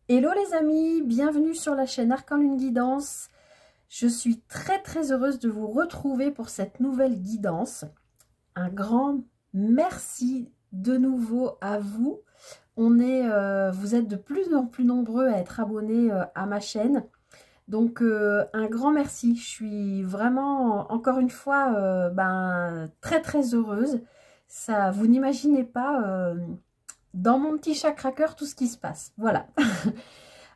Hello les amis, bienvenue sur la chaîne Arc en Lune Guidance. Je suis très heureuse de vous retrouver pour cette nouvelle guidance. Un grand merci de nouveau à vous. Vous êtes de plus en plus nombreux à être abonnés à ma chaîne. Donc un grand merci. Je suis vraiment encore une fois très heureuse. Ça, vous n'imaginez pas dans mon petit chakra cœur tout ce qui se passe. Voilà.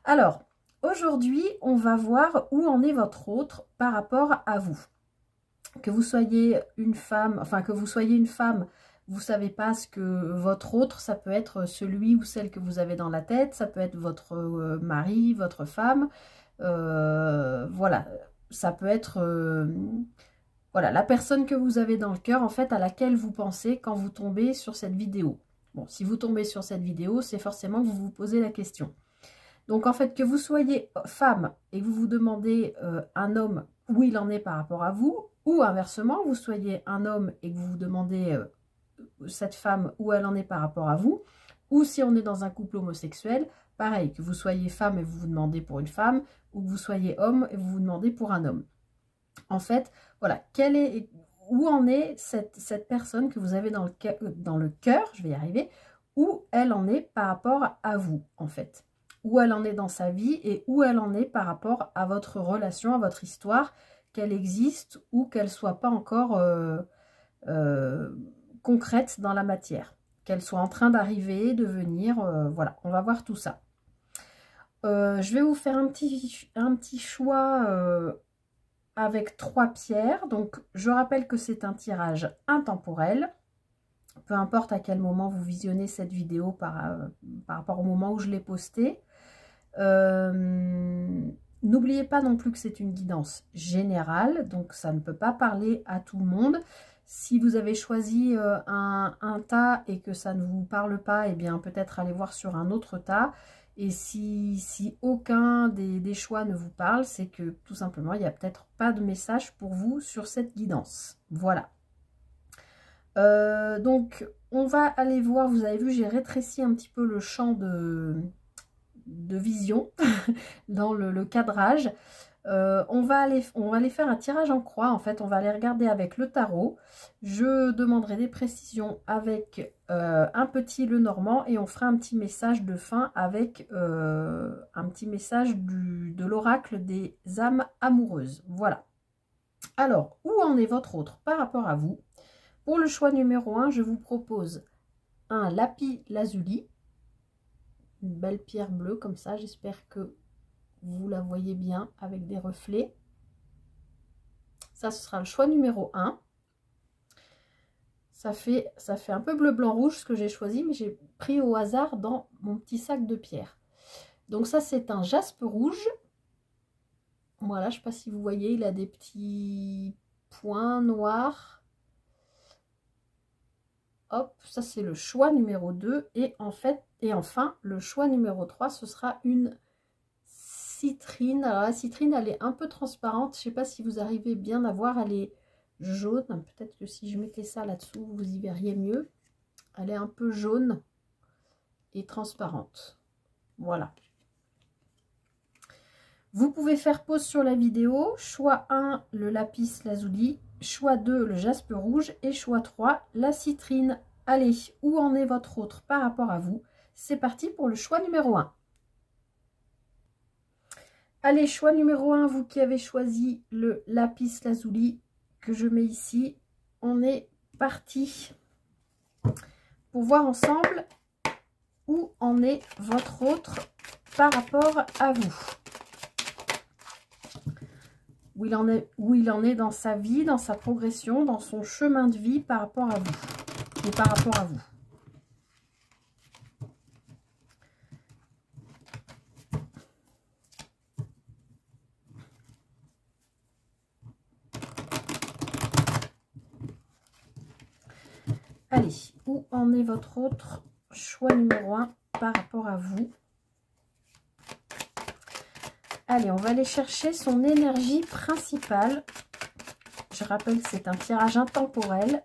Alors, aujourd'hui, on va voir où en est votre autre par rapport à vous. Que vous soyez une femme, vous savez pas ce que votre autre, ça peut être celui ou celle que vous avez dans la tête, ça peut être votre mari, votre femme, voilà, ça peut être voilà, la personne que vous avez dans le cœur, en fait, à laquelle vous pensez quand vous tombez sur cette vidéo. Bon, si vous tombez sur cette vidéo, c'est forcément que vous vous posez la question. Donc, en fait, que vous soyez femme et que vous vous demandez un homme où il en est par rapport à vous, ou inversement, vous soyez un homme et que vous vous demandez cette femme où elle en est par rapport à vous, ou si on est dans un couple homosexuel, pareil, que vous soyez femme et vous vous demandez pour une femme, ou que vous soyez homme et vous vous demandez pour un homme. En fait, voilà, où en est cette personne que vous avez dans le cœur, je vais y arriver, où elle en est par rapport à vous, en fait. Où elle en est dans sa vie et où elle en est par rapport à votre relation, à votre histoire, qu'elle existe ou qu'elle ne soit pas encore concrète dans la matière. Qu'elle soit en train d'arriver, de venir, voilà, on va voir tout ça. Je vais vous faire un petit choix avec 3 pierres. Donc, je rappelle que c'est un tirage intemporel. Peu importe à quel moment vous visionnez cette vidéo par rapport au moment où je l'ai postée. N'oubliez pas non plus que c'est une guidance générale, donc ça ne peut pas parler à tout le monde. Si vous avez choisi un tas et que ça ne vous parle pas, eh bien peut-être aller voir sur un autre tas. Et si aucun des choix ne vous parle, c'est que tout simplement, il n'y a peut-être pas de message pour vous sur cette guidance. Voilà. Donc, on va aller voir, vous avez vu, j'ai rétréci un petit peu le champ de vision dans le cadrage. On va aller faire un tirage en croix. En fait, on va aller regarder avec le tarot. Je demanderai des précisions avec un petit Lenormand et on fera un petit message de fin avec un petit message de l'oracle des âmes amoureuses. Voilà. Alors, où en est votre autre par rapport à vous? Pour le choix numéro 1, je vous propose un lapis lazuli. Une belle pierre bleue comme ça, j'espère que vous la voyez bien avec des reflets. Ça, ce sera le choix numéro 1. Ça fait un peu bleu, blanc, rouge ce que j'ai choisi, mais j'ai pris au hasard dans mon petit sac de pierres. Donc ça, c'est un jaspe rouge. Voilà, je ne sais pas si vous voyez, il a des petits points noirs. Hop, ça c'est le choix numéro 2. Et enfin, le choix numéro 3, ce sera une citrine. Alors la citrine, elle est un peu transparente. Je ne sais pas si vous arrivez bien à voir. Elle est jaune. Peut-être que si je mettais ça là-dessous, vous y verriez mieux. Elle est un peu jaune et transparente. Voilà. Vous pouvez faire pause sur la vidéo. Choix 1, le lapis lazuli. Choix 2, le jaspe rouge. Et choix 3, la citrine. Allez, où en est votre autre par rapport à vous? C'est parti pour le choix numéro 1. Allez, choix numéro 1, vous qui avez choisi le lapis lazuli que je mets ici. On est parti pour voir ensemble où en est votre autre par rapport à vous. Où il en est dans sa vie, dans sa progression, dans son chemin de vie par rapport à vous. Ou par rapport à vous. Allez, où en est votre autre choix numéro 1 par rapport à vous? Allez, on va aller chercher son énergie principale. Je rappelle que c'est un tirage intemporel.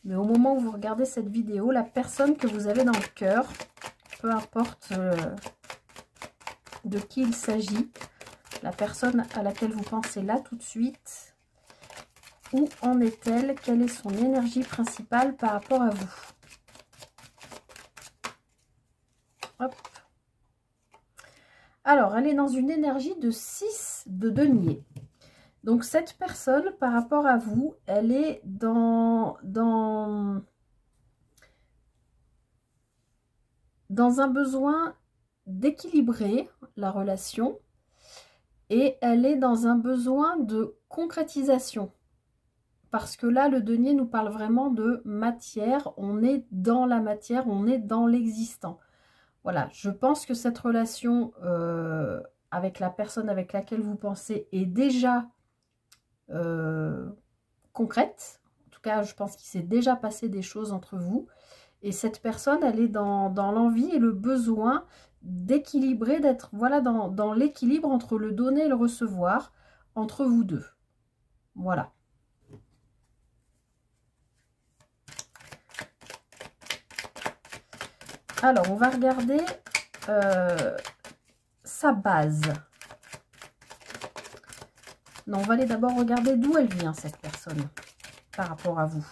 Mais au moment où vous regardez cette vidéo, la personne que vous avez dans le cœur, peu importe de qui il s'agit, la personne à laquelle vous pensez là tout de suite. Où en est-elle? Quelle est son énergie principale par rapport à vous? Hop. Alors, elle est dans une énergie de 6 de denier. Donc, cette personne, par rapport à vous, elle est dans un besoin d'équilibrer la relation et elle est dans un besoin de concrétisation. Parce que là, le denier nous parle vraiment de matière. On est dans la matière, on est dans l'existant. Voilà, je pense que cette relation avec la personne avec laquelle vous pensez est déjà concrète. En tout cas, je pense qu'il s'est déjà passé des choses entre vous. Et cette personne, elle est dans l'envie et le besoin d'équilibrer, d'être voilà, dans l'équilibre entre le donner et le recevoir, entre vous deux. Voilà. Alors, on va regarder sa base. Non, on va aller d'abord regarder d'où elle vient, cette personne, par rapport à vous.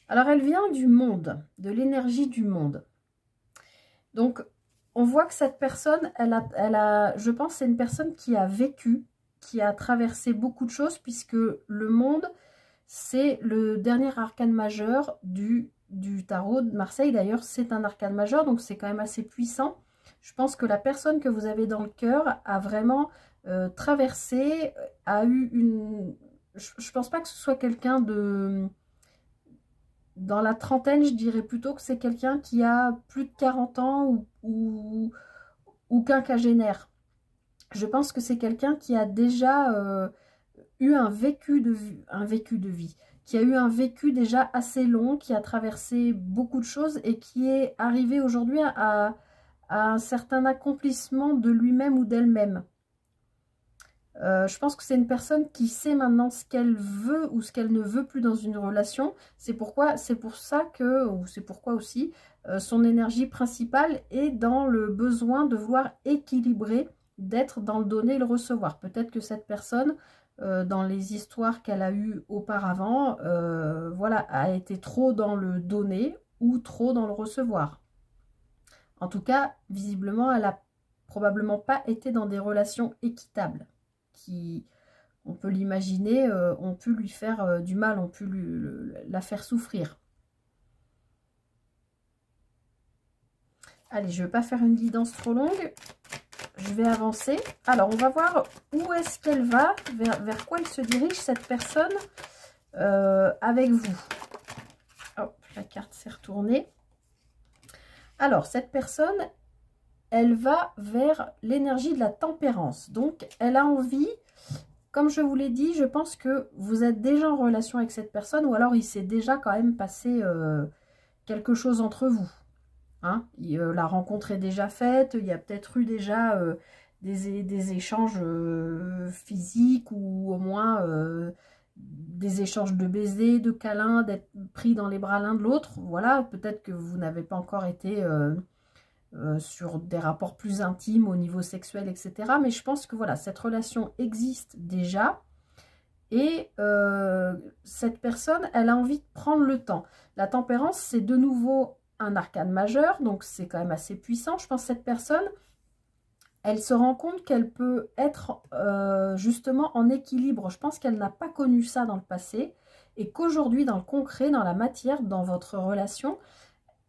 Alors, elle vient du monde, de l'énergie du monde. Donc, on voit que cette personne, je pense que c'est une personne qui a vécu, qui a traversé beaucoup de choses, puisque le monde, c'est le dernier arcane majeur du tarot de Marseille. D'ailleurs, c'est un arcane majeur, donc c'est quand même assez puissant. Je pense que la personne que vous avez dans le cœur a vraiment traversé, a eu une... Je pense pas que ce soit quelqu'un de... Dans la trentaine, je dirais plutôt que c'est quelqu'un qui a plus de 40 ans ou quinquagénaire. Je pense que c'est quelqu'un qui a déjà eu un vécu de vie, qui a eu un vécu déjà assez long, qui a traversé beaucoup de choses et qui est arrivé aujourd'hui à un certain accomplissement de lui-même ou d'elle-même. Je pense que c'est une personne qui sait maintenant ce qu'elle veut ou ce qu'elle ne veut plus dans une relation. C'est pourquoi aussi, son énergie principale est dans le besoin de vouloir équilibrer, d'être dans le donner et le recevoir. Peut-être que cette personne, dans les histoires qu'elle a eues auparavant, voilà, a été trop dans le donner ou trop dans le recevoir. En tout cas, visiblement, elle n'a probablement pas été dans des relations équitables. Qui, on peut l'imaginer, ont pu lui faire du mal, ont pu la faire souffrir. Allez, je ne vais pas faire une guidance trop longue. Je vais avancer. Alors, on va voir où est-ce qu'elle va, vers quoi elle se dirige, cette personne, avec vous. Hop, la carte s'est retournée. Alors, cette personne, elle va vers l'énergie de la tempérance. Donc, elle a envie, comme je vous l'ai dit, je pense que vous êtes déjà en relation avec cette personne, ou alors il s'est déjà quand même passé quelque chose entre vous. Hein, la rencontre est déjà faite, il y a peut-être eu déjà des échanges physiques, ou au moins des échanges de baisers, de câlins, d'être pris dans les bras l'un de l'autre. Voilà, peut-être que vous n'avez pas encore été... sur des rapports plus intimes au niveau sexuel, etc. Mais je pense que voilà, cette relation existe déjà. Et cette personne, elle a envie de prendre le temps. La tempérance, c'est de nouveau un arcane majeur, donc c'est quand même assez puissant. Je pense que cette personne, elle se rend compte qu'elle peut être justement en équilibre. Je pense qu'elle n'a pas connu ça dans le passé. Et qu'aujourd'hui, dans le concret, dans la matière, dans votre relation,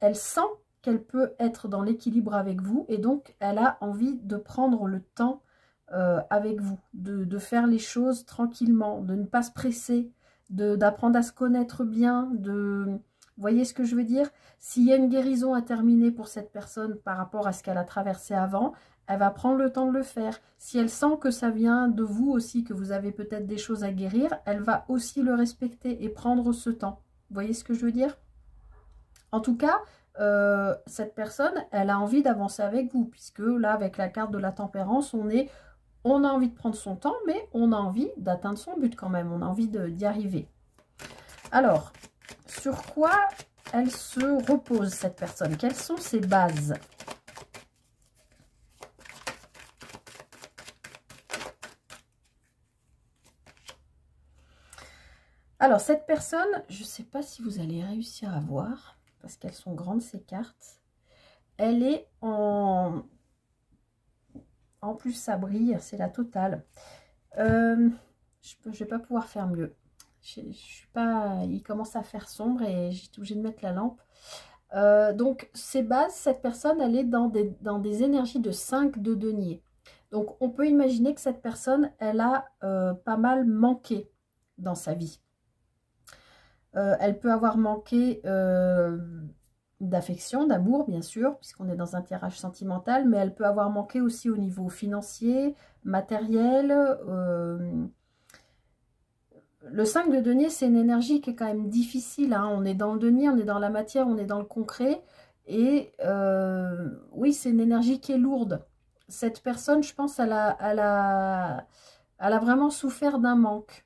elle sent qu'elle peut être dans l'équilibre avec vous et donc elle a envie de prendre le temps avec vous, de faire les choses tranquillement, de ne pas se presser, d'apprendre à se connaître bien, vous voyez ce que je veux dire? S'il y a une guérison à terminer pour cette personne par rapport à ce qu'elle a traversé avant, elle va prendre le temps de le faire. Si elle sent que ça vient de vous aussi, que vous avez peut-être des choses à guérir, elle va aussi le respecter et prendre ce temps. Vous voyez ce que je veux dire? En tout cas, cette personne, elle a envie d'avancer avec vous, puisque là, avec la carte de la tempérance, on a envie de prendre son temps, mais on a envie d'atteindre son but quand même, on a envie d'y arriver. Alors, sur quoi elle se repose, cette personne? Quelles sont ses bases? Alors, cette personne, je ne sais pas si vous allez réussir à voir, parce qu'elles sont grandes, ces cartes. Elle est en... En plus, ça brille, c'est la totale. Je ne vais pas pouvoir faire mieux. Je suis pas... Il commence à faire sombre et j'ai été obligée de mettre la lampe. Donc, ces bases, cette personne, elle est dans des énergies de 5 de denier. Donc, on peut imaginer que cette personne, elle a pas mal manqué dans sa vie. Elle peut avoir manqué d'affection, d'amour, bien sûr, puisqu'on est dans un tirage sentimental, mais elle peut avoir manqué aussi au niveau financier, matériel. Le 5 de denier, c'est une énergie qui est quand même difficile, hein. On est dans le denier, on est dans la matière, on est dans le concret. Et oui, c'est une énergie qui est lourde. Cette personne, je pense, elle a vraiment souffert d'un manque.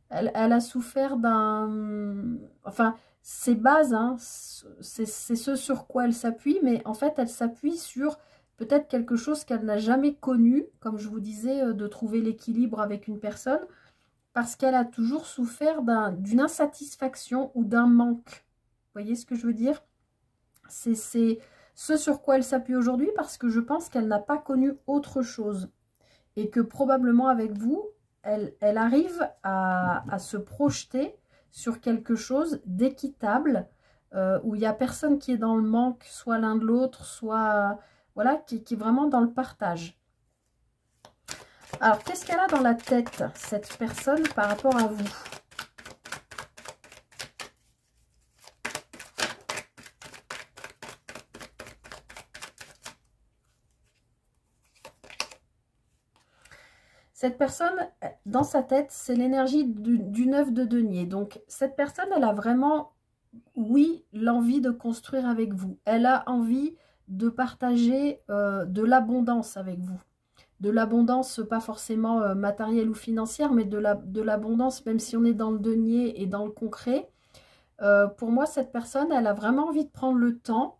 Elle a souffert d'un... Enfin, ses bases, hein, c'est ce sur quoi elle s'appuie, mais en fait, elle s'appuie sur peut-être quelque chose qu'elle n'a jamais connu, comme je vous disais, de trouver l'équilibre avec une personne, parce qu'elle a toujours souffert d'une insatisfaction ou d'un manque. Vous voyez ce que je veux dire? C'est ce sur quoi elle s'appuie aujourd'hui, parce que je pense qu'elle n'a pas connu autre chose. Et que probablement avec vous, elle arrive à se projeter sur quelque chose d'équitable, où il n'y a personne qui est dans le manque, soit l'un de l'autre, soit voilà, qui est vraiment dans le partage. Alors, qu'est-ce qu'elle a dans la tête, cette personne, par rapport à vous? Cette personne, dans sa tête, c'est l'énergie du 9 de denier. Donc, cette personne, elle a vraiment, oui, l'envie de construire avec vous. Elle a envie de partager de l'abondance avec vous. De l'abondance, pas forcément matérielle ou financière, mais de l'abondance, même si on est dans le denier et dans le concret. Pour moi, cette personne, elle a vraiment envie de prendre le temps.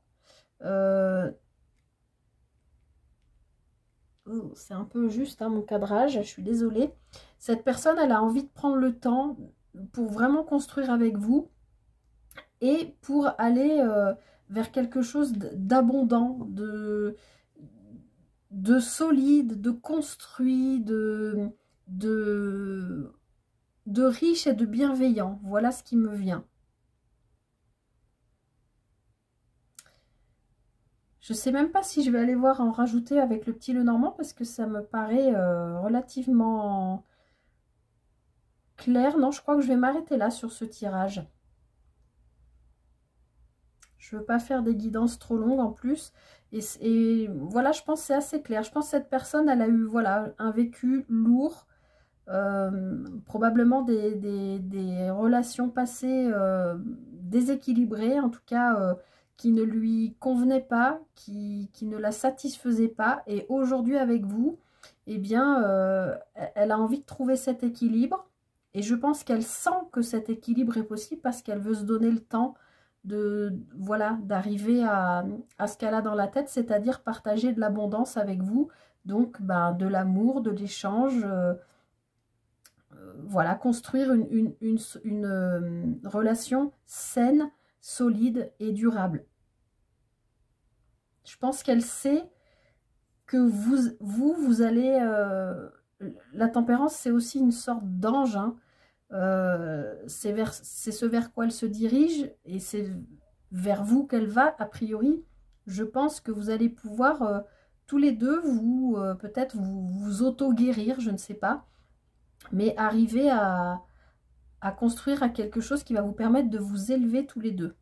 C'est un peu juste, hein, mon cadrage, je suis désolée. Cette personne, elle a envie de prendre le temps pour vraiment construire avec vous et pour aller vers quelque chose d'abondant, de solide, de construit, de riche et de bienveillant. Voilà ce qui me vient. Je ne sais même pas si je vais aller voir en rajouter avec le petit Lenormand parce que ça me paraît relativement clair. Non, je crois que je vais m'arrêter là sur ce tirage. Je ne veux pas faire des guidances trop longues en plus. Et voilà, je pense que c'est assez clair. Je pense que cette personne, elle a eu voilà, un vécu lourd. Probablement des relations passées déséquilibrées, en tout cas qui ne lui convenaient pas, qui ne la satisfaisaient pas. Et aujourd'hui avec vous, eh bien, elle a envie de trouver cet équilibre. Et je pense qu'elle sent que cet équilibre est possible parce qu'elle veut se donner le temps voilà, d'arriver à ce qu'elle a dans la tête, c'est-à-dire partager de l'abondance avec vous. Donc, ben, de l'amour, de l'échange, voilà, construire une relation saine, solide et durable. Je pense qu'elle sait que vous allez... la tempérance, c'est aussi une sorte d'ange, hein. C'est ce vers quoi elle se dirige et c'est vers vous qu'elle va, a priori. Je pense que vous allez pouvoir, tous les deux, peut-être vous auto-guérir, je ne sais pas, mais arriver à construire à quelque chose qui va vous permettre de vous élever tous les deux.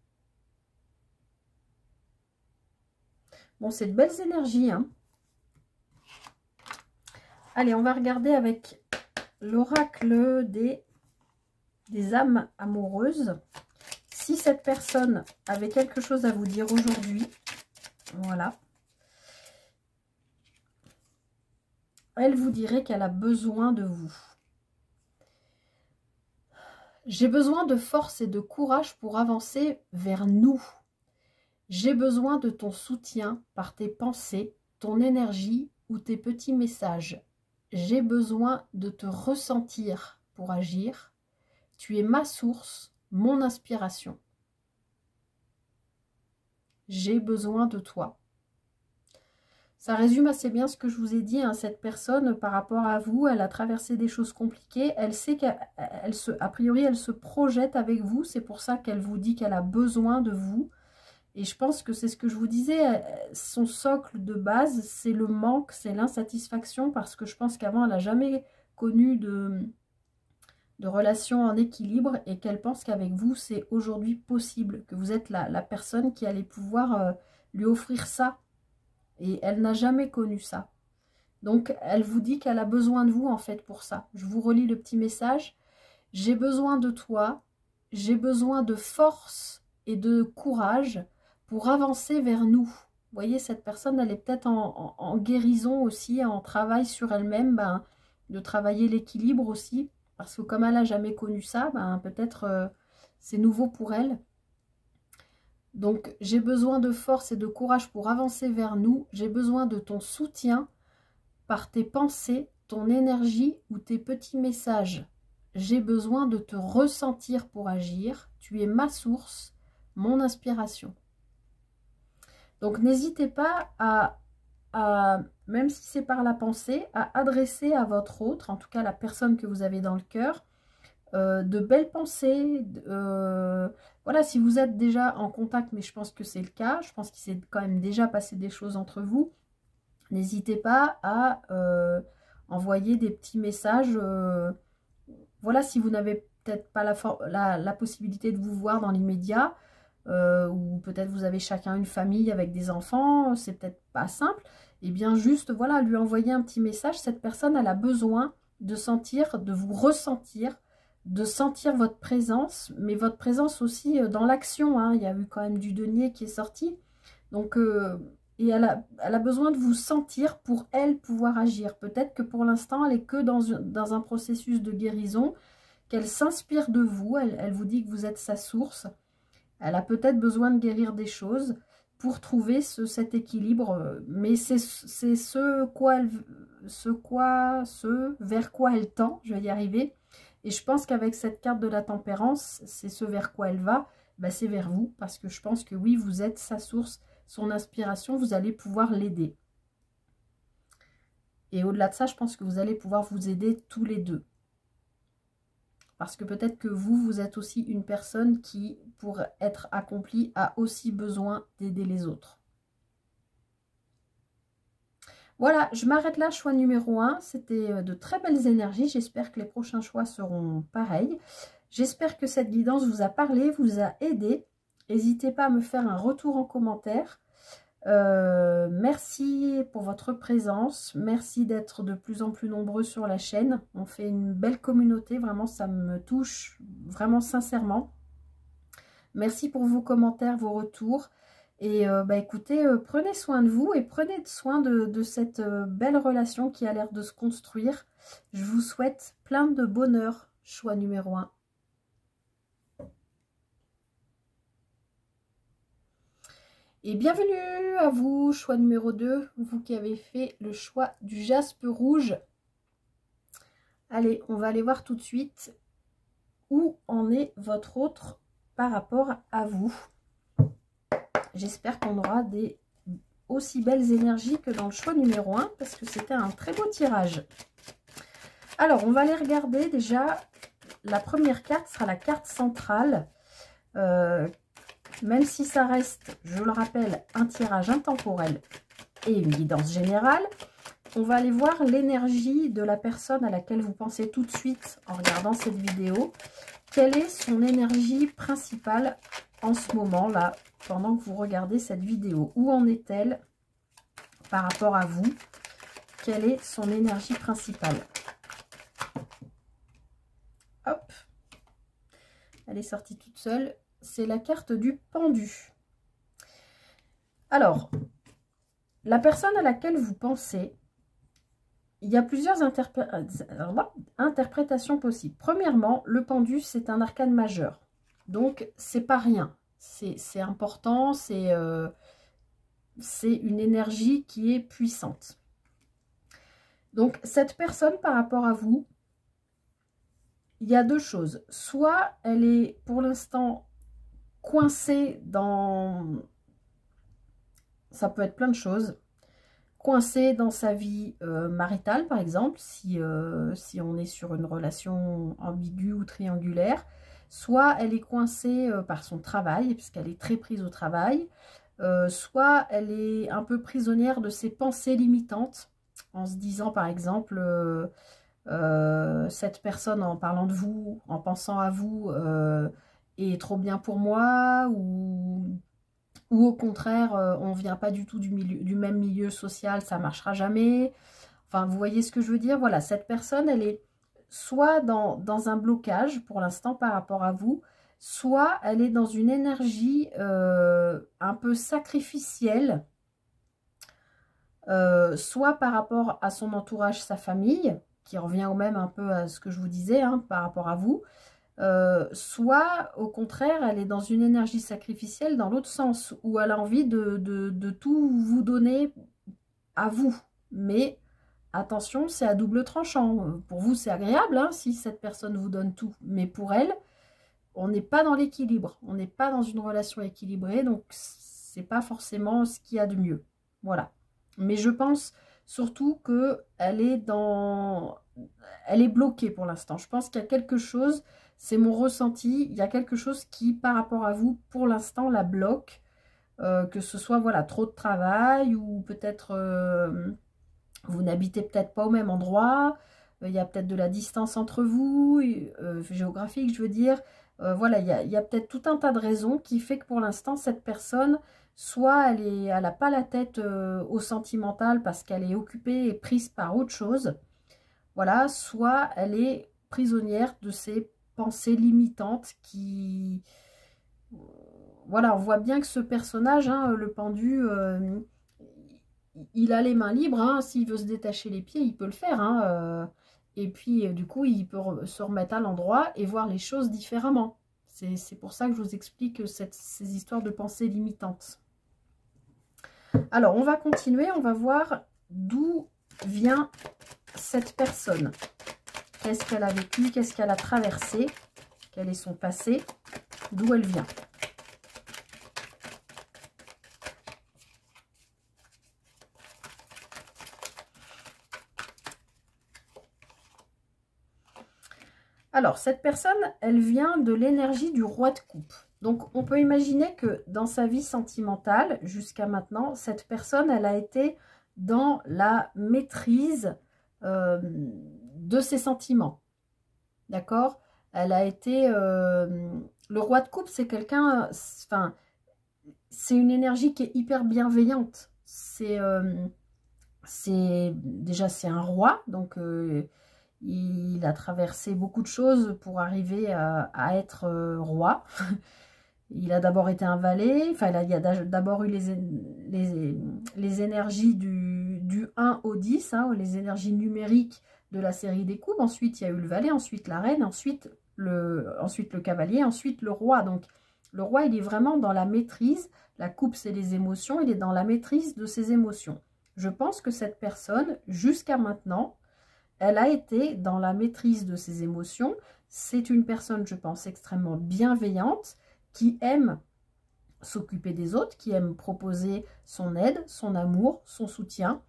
Bon, c'est de belles énergies, hein. Allez, on va regarder avec l'oracle des âmes amoureuses. Si cette personne avait quelque chose à vous dire aujourd'hui, voilà. Elle vous dirait qu'elle a besoin de vous. J'ai besoin de force et de courage pour avancer vers nous. J'ai besoin de ton soutien par tes pensées, ton énergie ou tes petits messages. J'ai besoin de te ressentir pour agir. Tu es ma source, mon inspiration. J'ai besoin de toi. Ça résume assez bien ce que je vous ai dit, hein. Cette personne, par rapport à vous, elle a traversé des choses compliquées. Elle sait qu'a priori, elle se projette avec vous. C'est pour ça qu'elle vous dit qu'elle a besoin de vous. Et je pense que c'est ce que je vous disais. Son socle de base, c'est le manque, c'est l'insatisfaction. Parce que je pense qu'avant, elle n'a jamais connu de relation en équilibre. Et qu'elle pense qu'avec vous, c'est aujourd'hui possible. Que vous êtes la personne qui allait pouvoir lui offrir ça. Et elle n'a jamais connu ça. Donc, elle vous dit qu'elle a besoin de vous, en fait, pour ça. Je vous relis le petit message. J'ai besoin de toi. J'ai besoin de force et de courage pour avancer vers nous. Vous voyez, cette personne, elle est peut-être en guérison aussi, en travail sur elle-même, de travailler l'équilibre aussi. Parce que comme elle n'a jamais connu ça, peut-être c'est nouveau pour elle. Donc, j'ai besoin de force et de courage pour avancer vers nous. J'ai besoin de ton soutien par tes pensées, ton énergie ou tes petits messages. J'ai besoin de te ressentir pour agir. Tu es ma source, mon inspiration. Donc, n'hésitez pas même si c'est par la pensée, à adresser à votre autre, en tout cas la personne que vous avez dans le cœur, de belles pensées. Voilà, si vous êtes déjà en contact, mais je pense que c'est le cas, je pense qu'il s'est quand même déjà passé des choses entre vous, n'hésitez pas à envoyer des petits messages. Voilà, si vous n'avez peut-être pas la possibilité de vous voir dans l'immédiat, ou peut-être vous avez chacun une famille avec des enfants, c'est peut-être pas simple, et bien juste, voilà, lui envoyer un petit message. Cette personne, elle a besoin de sentir, de vous ressentir, de sentir votre présence, mais votre présence aussi dans l'action, hein. Il y a eu quand même du denier qui est sorti. Donc, et elle a besoin de vous sentir pour elle pouvoir agir. Peut-être que pour l'instant, elle est que dans un processus de guérison, qu'elle s'inspire de vous. Elle vous dit que vous êtes sa source. Elle a peut-être besoin de guérir des choses pour trouver cet équilibre. Mais c'est vers quoi elle tend. Je vais y arriver. Et je pense qu'avec cette carte de la tempérance, c'est ce vers quoi elle va, c'est vers vous. Parce que je pense que oui, vous êtes sa source, son inspiration, vous allez pouvoir l'aider. Et au-delà de ça, je pense que vous allez pouvoir vous aider tous les deux. Parce que peut-être que vous êtes aussi une personne qui, pour être accomplie, a aussi besoin d'aider les autres. Voilà, je m'arrête là, choix numéro 1. C'était de très belles énergies. J'espère que les prochains choix seront pareils. J'espère que cette guidance vous a parlé, vous a aidé. N'hésitez pas à me faire un retour en commentaire. Merci pour votre présence. Merci d'être de plus en plus nombreux sur la chaîne. On fait une belle communauté. Vraiment, ça me touche vraiment sincèrement. Merci pour vos commentaires, vos retours. Et écoutez, prenez soin de vous et prenez soin de cette belle relation qui a l'air de se construire. Je vous souhaite plein de bonheur, choix numéro 1. Et bienvenue à vous, choix numéro 2, vous qui avez fait le choix du jaspe rouge. Allez, on va aller voir tout de suite où en est votre autre par rapport à vous. J'espère qu'on aura des aussi belles énergies que dans le choix numéro 1, parce que c'était un très beau tirage. Alors, on va aller regarder déjà. La première carte sera la carte centrale. Même si ça reste, je le rappelle, un tirage intemporel et une guidance générale, on va aller voir l'énergie de la personne à laquelle vous pensez tout de suite en regardant cette vidéo. Quelle est son énergie principale en ce moment-là, pendant que vous regardez cette vidéo? Où en est-elle par rapport à vous? Quelle est son énergie principale? Hop, elle est sortie toute seule. C'est la carte du pendu. Alors, la personne à laquelle vous pensez, il y a plusieurs interprétations possibles. Premièrement, le pendu, c'est un arcane majeur. Donc, c'est pas rien. C'est important, c'est une énergie qui est puissante. Donc, cette personne, par rapport à vous, il y a deux choses. Soit elle est, pour l'instant, coincée dans... Ça peut être plein de choses. Coincée dans sa vie maritale, par exemple, si on est sur une relation ambiguë ou triangulaire. Soit elle est coincée par son travail, puisqu'elle est très prise au travail. Soit elle est un peu prisonnière de ses pensées limitantes, en se disant, par exemple, cette personne, en parlant de vous, en pensant à vous, est trop bien pour moi, ou au contraire, on ne vient pas du tout du même milieu social, ça ne marchera jamais. Enfin, vous voyez ce que je veux dire? Voilà, cette personne, elle est soit dans un blocage, pour l'instant, par rapport à vous, soit elle est dans une énergie un peu sacrificielle, soit par rapport à son entourage, sa famille, qui revient au même un peu à ce que je vous disais, hein, par rapport à vous, soit au contraire elle est dans une énergie sacrificielle dans l'autre sens, où elle a envie de tout vous donner à vous, mais attention, c'est à double tranchant. Pour vous c'est agréable hein, si cette personne vous donne tout, mais pour elle on n'est pas dans l'équilibre, on n'est pas dans une relation équilibrée, donc c'est pas forcément ce qu'il y a de mieux, voilà. Mais je pense surtout que elle est bloquée pour l'instant. Je pense qu'il y a quelque chose, c'est mon ressenti, il y a quelque chose qui, par rapport à vous, pour l'instant, la bloque. Que ce soit, voilà, trop de travail ou peut-être vous n'habitez peut-être pas au même endroit. Il y a peut-être de la distance entre vous, géographique, je veux dire. Voilà, il y a peut-être tout un tas de raisons qui fait que pour l'instant, cette personne, soit elle n'a pas la tête au sentimental parce qu'elle est occupée et prise par autre chose. Voilà, soit elle est prisonnière de ses pensées limitantes qui... Voilà, on voit bien que ce personnage, hein, le pendu, il a les mains libres. Hein, s'il veut se détacher les pieds, il peut le faire. Hein, et puis, du coup, il peut se remettre à l'endroit et voir les choses différemment. C'est pour ça que je vous explique ces histoires de pensées limitantes. Alors, on va continuer. On va voir d'où vient cette personne. Qu'est-ce qu'elle a vécu? Qu'est-ce qu'elle a traversé? Quel est son passé? D'où elle vient? Alors, cette personne, elle vient de l'énergie du roi de coupe. Donc, on peut imaginer que dans sa vie sentimentale, jusqu'à maintenant, cette personne, elle a été dans la maîtrise de ses sentiments. D'accord? Elle a été... le roi de coupe, c'est quelqu'un... Enfin, c'est une énergie qui est hyper bienveillante. Déjà, c'est un roi, donc... il a traversé beaucoup de choses pour arriver à être roi. Il a d'abord été un valet. Enfin, il y a d'abord eu les énergies du 1 au 10, hein, les énergies numériques de la série des coupes. Ensuite, il y a eu le valet, ensuite la reine, ensuite le cavalier, ensuite le roi. Donc, le roi, il est vraiment dans la maîtrise. La coupe, c'est les émotions. Il est dans la maîtrise de ses émotions. Je pense que cette personne, jusqu'à maintenant... elle a été dans la maîtrise de ses émotions. C'est une personne, je pense, extrêmement bienveillante, qui aime s'occuper des autres, qui aime proposer son aide, son amour, son soutien.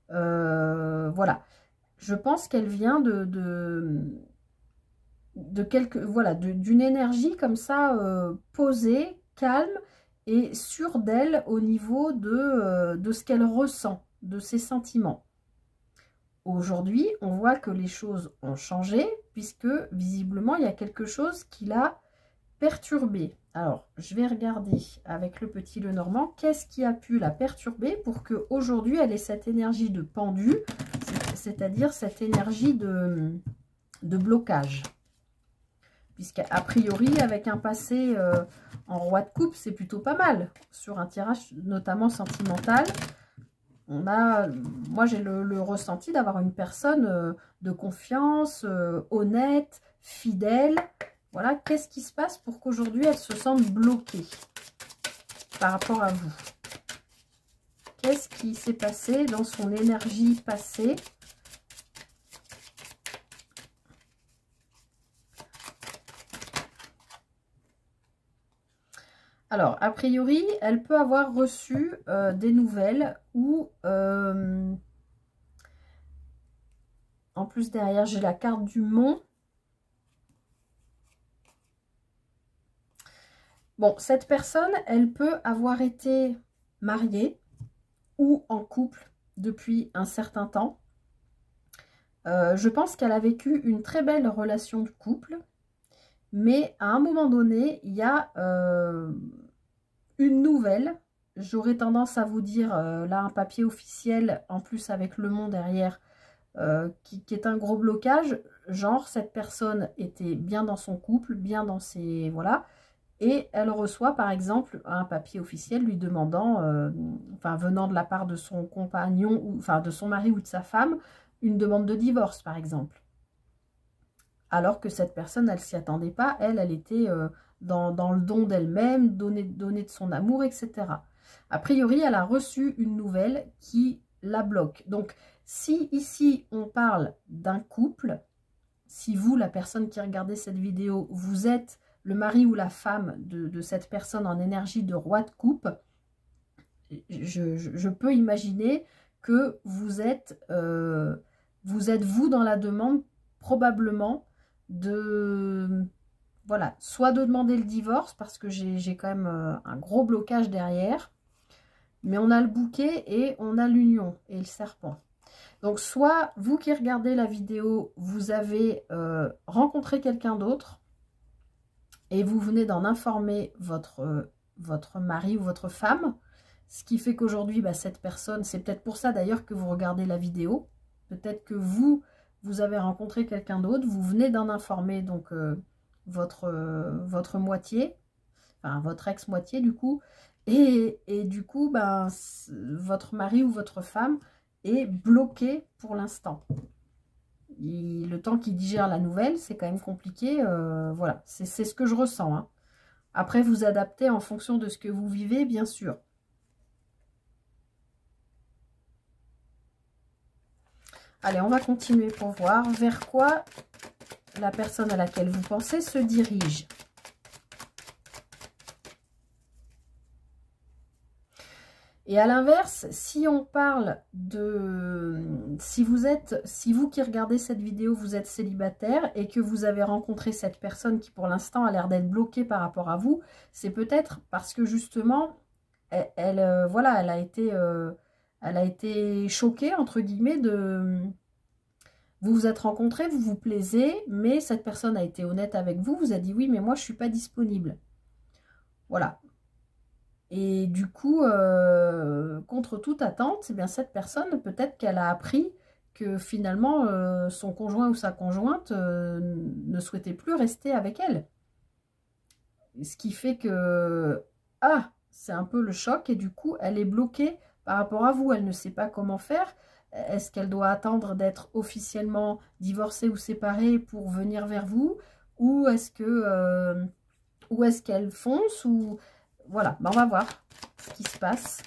Voilà. Je pense qu'elle vient d'une énergie comme ça, posée, calme et sûre d'elle au niveau de ce qu'elle ressent, de ses sentiments. Aujourd'hui, on voit que les choses ont changé puisque visiblement, il y a quelque chose qui l'a perturbée. Alors, je vais regarder avec le petit Lenormand qu'est-ce qui a pu la perturber pour qu'aujourd'hui, elle ait cette énergie de pendu, c'est-à-dire cette énergie de blocage. Puisqu'à priori, avec un passé en roi de coupe, c'est plutôt pas mal sur un tirage notamment sentimental. moi j'ai le ressenti d'avoir une personne de confiance, honnête, fidèle. Voilà, qu'est-ce qui se passe pour qu'aujourd'hui elle se sente bloquée par rapport à vous? Qu'est-ce qui s'est passé dans son énergie passée? Alors, a priori, elle peut avoir reçu des nouvelles ou, en plus derrière, j'ai la carte du Mont. Bon, cette personne, elle peut avoir été mariée ou en couple depuis un certain temps. Je pense qu'elle a vécu une très belle relation de couple, mais à un moment donné, il y a une nouvelle. J'aurais tendance à vous dire, là, un papier officiel, en plus avec le Mont derrière, qui est un gros blocage. Genre, cette personne était bien dans son couple, bien dans ses... Voilà. Et elle reçoit, par exemple, un papier officiel lui demandant, enfin, venant de la part de son compagnon, ou enfin, de son mari ou de sa femme, une demande de divorce, par exemple. Alors que cette personne, elle s'y attendait pas. Elle était dans le don d'elle-même, donner de son amour, etc. A priori, elle a reçu une nouvelle qui la bloque. Donc, si ici, on parle d'un couple, si vous, la personne qui regardez cette vidéo, vous êtes le mari ou la femme de cette personne en énergie de roi de coupe, je peux imaginer que vous êtes vous dans la demande probablement de, voilà, soit de demander le divorce parce que j'ai quand même un gros blocage derrière, mais on a le bouquet et on a l'union et le serpent. Donc soit vous qui regardez la vidéo, vous avez rencontré quelqu'un d'autre et vous venez d'en informer votre mari ou votre femme, ce qui fait qu'aujourd'hui, bah, cette personne, c'est peut-être pour ça d'ailleurs que vous regardez la vidéo, peut-être que vous avez rencontré quelqu'un d'autre, vous venez d'en informer donc votre moitié, enfin votre ex-moitié du coup, et du coup, ben, votre mari ou votre femme est bloqué pour l'instant. Le temps qu'il digère la nouvelle, c'est quand même compliqué. Voilà, c'est ce que je ressens. Hein. Après, vous adaptez en fonction de ce que vous vivez, bien sûr. Allez, on va continuer pour voir vers quoi la personne à laquelle vous pensez se dirige. Et à l'inverse, si on parle de... Si vous qui regardez cette vidéo, vous êtes célibataire et que vous avez rencontré cette personne qui pour l'instant a l'air d'être bloquée par rapport à vous, c'est peut-être parce que justement, voilà, elle a été choquée, entre guillemets, de... Vous vous êtes rencontrés, vous vous plaisez, mais cette personne a été honnête avec vous, vous a dit oui, mais moi je ne suis pas disponible. Voilà. Et du coup, contre toute attente, eh bien, cette personne, peut-être qu'elle a appris que finalement, son conjoint ou sa conjointe ne souhaitait plus rester avec elle. Ce qui fait que, ah, c'est un peu le choc et du coup, elle est bloquée par rapport à vous. Elle ne sait pas comment faire. Est-ce qu'elle doit attendre d'être officiellement divorcée ou séparée pour venir vers vous? Ou est-ce qu'elle fonce ou... Voilà, ben on va voir ce qui se passe.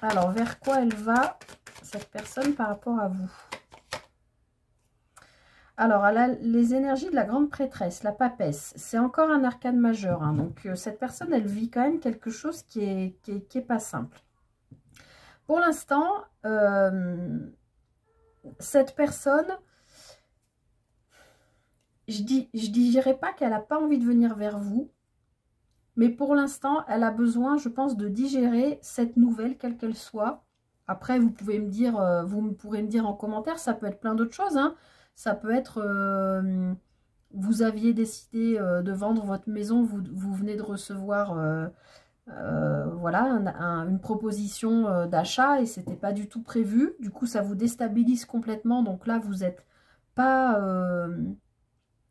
Alors, vers quoi elle va, cette personne, par rapport à vous? Alors, elle a les énergies de la grande prêtresse, la papesse. C'est encore un arcane majeur. Hein, donc, cette personne, elle vit quand même quelque chose qui est pas simple. Pour l'instant, cette personne, je dirais pas qu'elle n'a pas envie de venir vers vous. Mais pour l'instant, elle a besoin, je pense, de digérer cette nouvelle, quelle qu'elle soit. Après, vous pourrez me dire en commentaire, ça peut être plein d'autres choses. Hein. Ça peut être, vous aviez décidé de vendre votre maison, vous venez de recevoir voilà, une proposition d'achat et c'était pas du tout prévu. Du coup, ça vous déstabilise complètement. Donc là, vous n'êtes pas...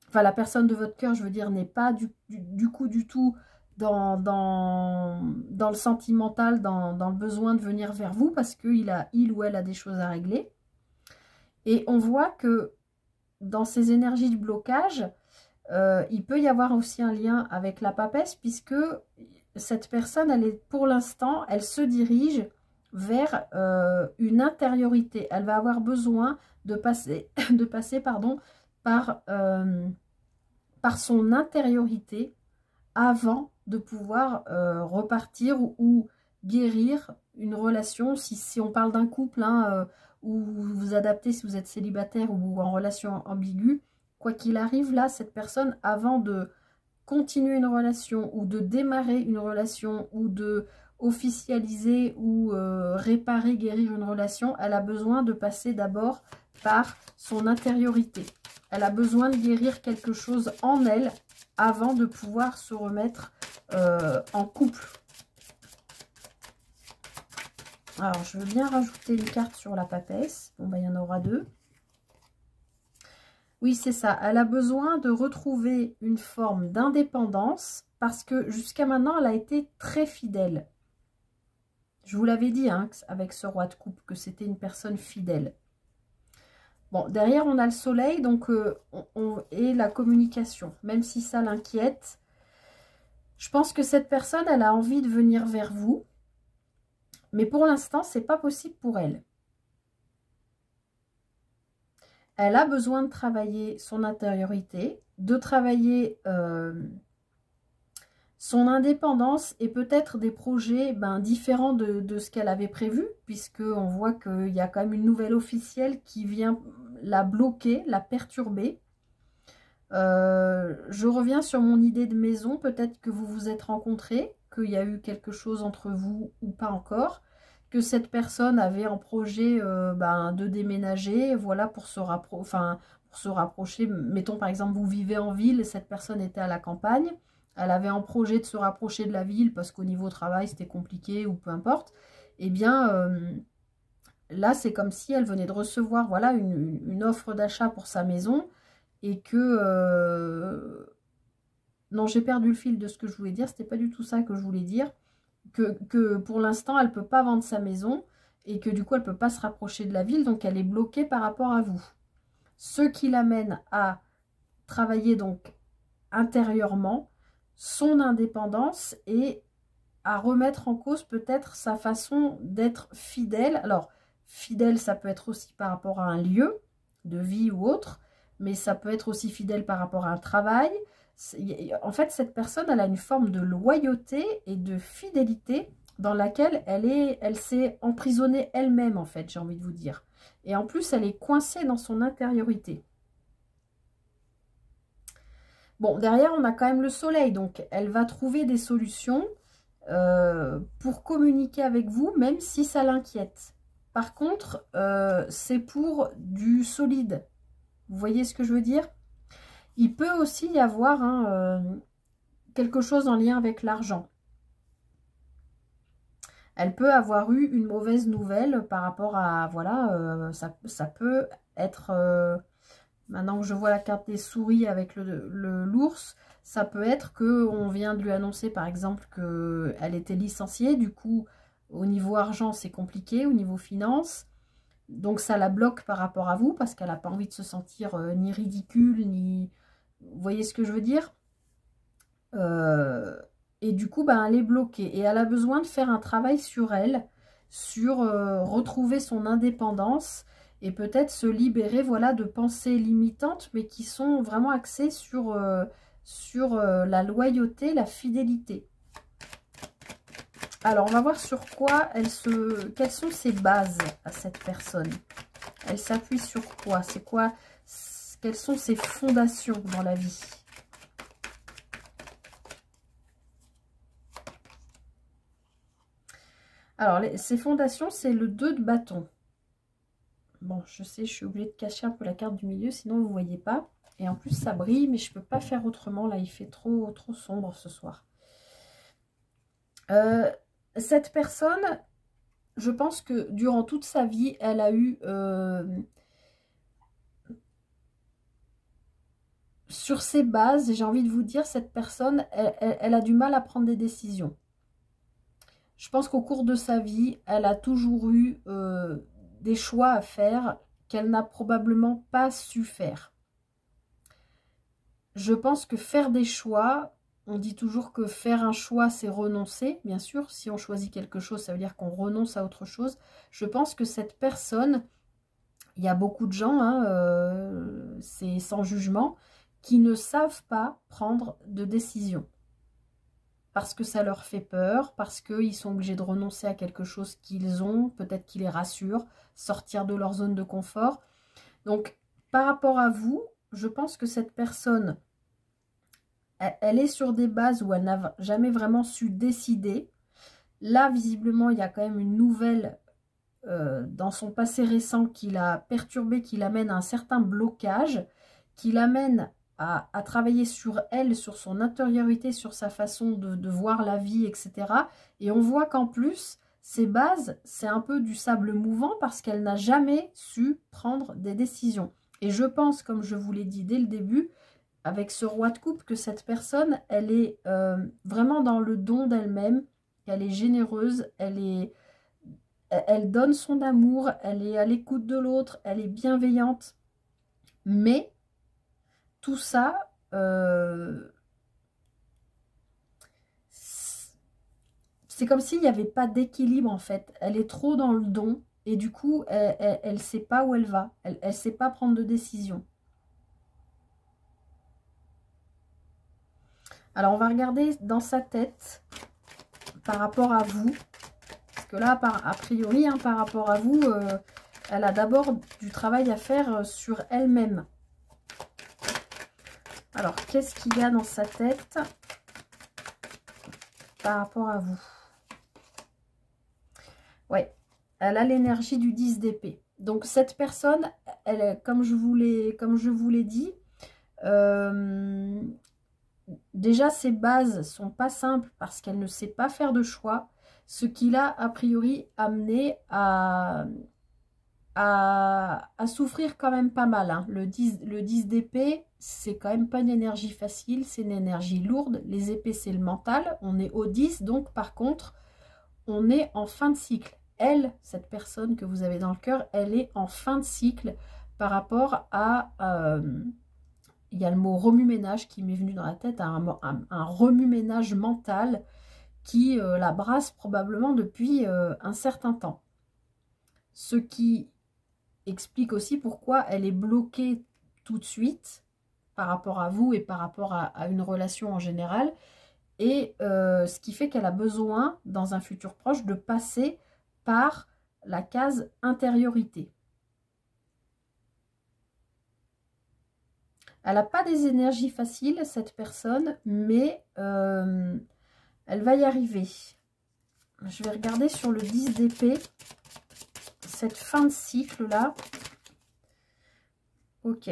Enfin, la personne de votre cœur, je veux dire, n'est pas du coup du tout dans le sentimental, dans le besoin de venir vers vous parce il ou elle a des choses à régler. Et on voit que dans ces énergies de blocage, il peut y avoir aussi un lien avec la papesse puisque cette personne, pour l'instant, elle se dirige vers une intériorité. Elle va avoir besoin de passer, par son intériorité avant de pouvoir repartir ou guérir une relation. Si on parle d'un couple, hein, où vous vous adaptez si vous êtes célibataire ou en relation ambiguë, quoi qu'il arrive, là, cette personne, avant de continuer une relation ou de démarrer une relation ou de officialiser ou réparer, guérir une relation, elle a besoin de passer d'abord par son intériorité. Elle a besoin de guérir quelque chose en elle avant de pouvoir se remettre en couple. Alors, je veux bien rajouter une carte sur la papesse. Bon, ben, il y en aura deux. Oui, c'est ça. Elle a besoin de retrouver une forme d'indépendance parce que jusqu'à maintenant, elle a été très fidèle. Je vous l'avais dit, hein, avec ce roi de coupe, que c'était une personne fidèle. Bon, derrière, on a le soleil, donc et la communication. Même si ça l'inquiète, je pense que cette personne, elle a envie de venir vers vous. Mais pour l'instant, c'est pas possible pour elle. Elle a besoin de travailler son intériorité, de travailler son indépendance et peut-être des projets différents de ce qu'elle avait prévu, puisqu'on voit qu'il y a quand même une nouvelle officielle qui vient la bloquer, la perturber. Je reviens sur mon idée de maison, peut-être que vous vous êtes rencontrés, qu'il y a eu quelque chose entre vous ou pas encore, que cette personne avait en projet de déménager, voilà, pour se rapprocher. Mettons par exemple, vous vivez en ville et cette personne était à la campagne, elle avait en projet de se rapprocher de la ville parce qu'au niveau travail c'était compliqué ou peu importe. Eh bien, là c'est comme si elle venait de recevoir, voilà, une offre d'achat pour sa maison et que... Non, j'ai perdu le fil de ce que je voulais dire, c'était pas du tout ça que je voulais dire. Que pour l'instant, elle ne peut pas vendre sa maison et que du coup, elle ne peut pas se rapprocher de la ville, donc elle est bloquée par rapport à vous. Ce qui l'amène à travailler donc intérieurement son indépendance et à remettre en cause peut-être sa façon d'être fidèle. Alors, fidèle, ça peut être aussi par rapport à un lieu de vie ou autre, mais ça peut être aussi fidèle par rapport à un travail. En fait, cette personne, elle a une forme de loyauté et de fidélité dans laquelle elle s'est emprisonnée elle-même, en fait, j'ai envie de vous dire. Et en plus, elle est coincée dans son intériorité. Bon, derrière, on a quand même le soleil, donc elle va trouver des solutions pour communiquer avec vous, même si ça l'inquiète. Par contre, c'est pour du solide. Vous voyez ce que je veux dire ? Il peut aussi y avoir quelque chose en lien avec l'argent. Elle peut avoir eu une mauvaise nouvelle par rapport à... Voilà, ça peut être... maintenant que je vois la carte des souris avec l'ours, ça peut être qu'on vient de lui annoncer par exemple qu'elle était licenciée. Du coup, au niveau argent, c'est compliqué, au niveau finance. Donc ça la bloque par rapport à vous parce qu'elle n'a pas envie de se sentir ni ridicule, ni... Vous voyez ce que je veux dire ? Et du coup, elle est bloquée. Et elle a besoin de faire un travail sur elle, sur retrouver son indépendance et peut-être se libérer, voilà, de pensées limitantes, mais qui sont vraiment axées sur la loyauté, la fidélité. Alors, on va voir sur quoi quelles sont ses bases à cette personne. Elle s'appuie sur quoi? C'est quoi? Quelles sont ses fondations dans la vie? Alors, ses fondations, c'est le 2 de bâton. Bon, je sais, je suis obligée de cacher un peu la carte du milieu, sinon vous ne voyez pas. Et en plus, ça brille, mais je ne peux pas faire autrement. Là, il fait trop sombre ce soir. Cette personne, je pense que durant toute sa vie, elle a eu... sur ces bases, j'ai envie de vous dire, cette personne, elle a du mal à prendre des décisions. Je pense qu'au cours de sa vie, elle a toujours eu des choix à faire qu'elle n'a probablement pas su faire. Je pense que faire des choix, on dit toujours que faire un choix, c'est renoncer. Bien sûr, si on choisit quelque chose, ça veut dire qu'on renonce à autre chose. Je pense que cette personne, il y a beaucoup de gens, hein, c'est sans jugement, qui ne savent pas prendre de décision. Parce que ça leur fait peur, parce qu'ils sont obligés de renoncer à quelque chose qu'ils ont, peut-être qui les rassure, sortir de leur zone de confort. Donc, par rapport à vous, je pense que cette personne, elle est sur des bases où elle n'a jamais vraiment su décider. Là, visiblement, il y a quand même une nouvelle dans son passé récent qui l'a perturbée, qui l'amène à un certain blocage, qui l'amène à travailler sur elle, sur son intériorité, sur sa façon de voir la vie, etc. Et on voit qu'en plus, ces bases, c'est un peu du sable mouvant parce qu'elle n'a jamais su prendre des décisions. Et je pense, comme je vous l'ai dit dès le début, avec ce roi de coupe, que cette personne, elle est vraiment dans le don d'elle-même, elle est généreuse, elle donne son amour, elle est à l'écoute de l'autre, elle est bienveillante. Mais tout ça, c'est comme s'il n'y avait pas d'équilibre en fait. Elle est trop dans le don et du coup, elle ne sait pas où elle va. Elle ne sait pas prendre de décision. Alors, on va regarder dans sa tête par rapport à vous. Parce que là, a priori, hein, par rapport à vous, elle a d'abord du travail à faire sur elle-même. Alors, qu'est-ce qu'il y a dans sa tête par rapport à vous? Ouais, elle a l'énergie du 10 d'épée. Donc, cette personne, elle, comme je vous l'ai dit, déjà, ses bases sont pas simples parce qu'elle ne sait pas faire de choix, ce qui l'a a priori amené à souffrir quand même pas mal. Hein. Le 10 d'épée, c'est quand même pas une énergie facile, c'est une énergie lourde. Les épées, c'est le mental. On est au 10, donc par contre, on est en fin de cycle. Elle, cette personne que vous avez dans le cœur, elle est en fin de cycle par rapport à... il y a le mot remue-ménage qui m'est venu dans la tête, un remue-ménage mental qui la brasse probablement depuis un certain temps. Ce qui explique aussi pourquoi elle est bloquée tout de suite par rapport à vous et par rapport à une relation en général. Et ce qui fait qu'elle a besoin, dans un futur proche, de passer par la case intériorité. Elle n'a pas des énergies faciles, cette personne, mais elle va y arriver. Je vais regarder sur le 10 d'épée, cette fin de cycle-là. Ok.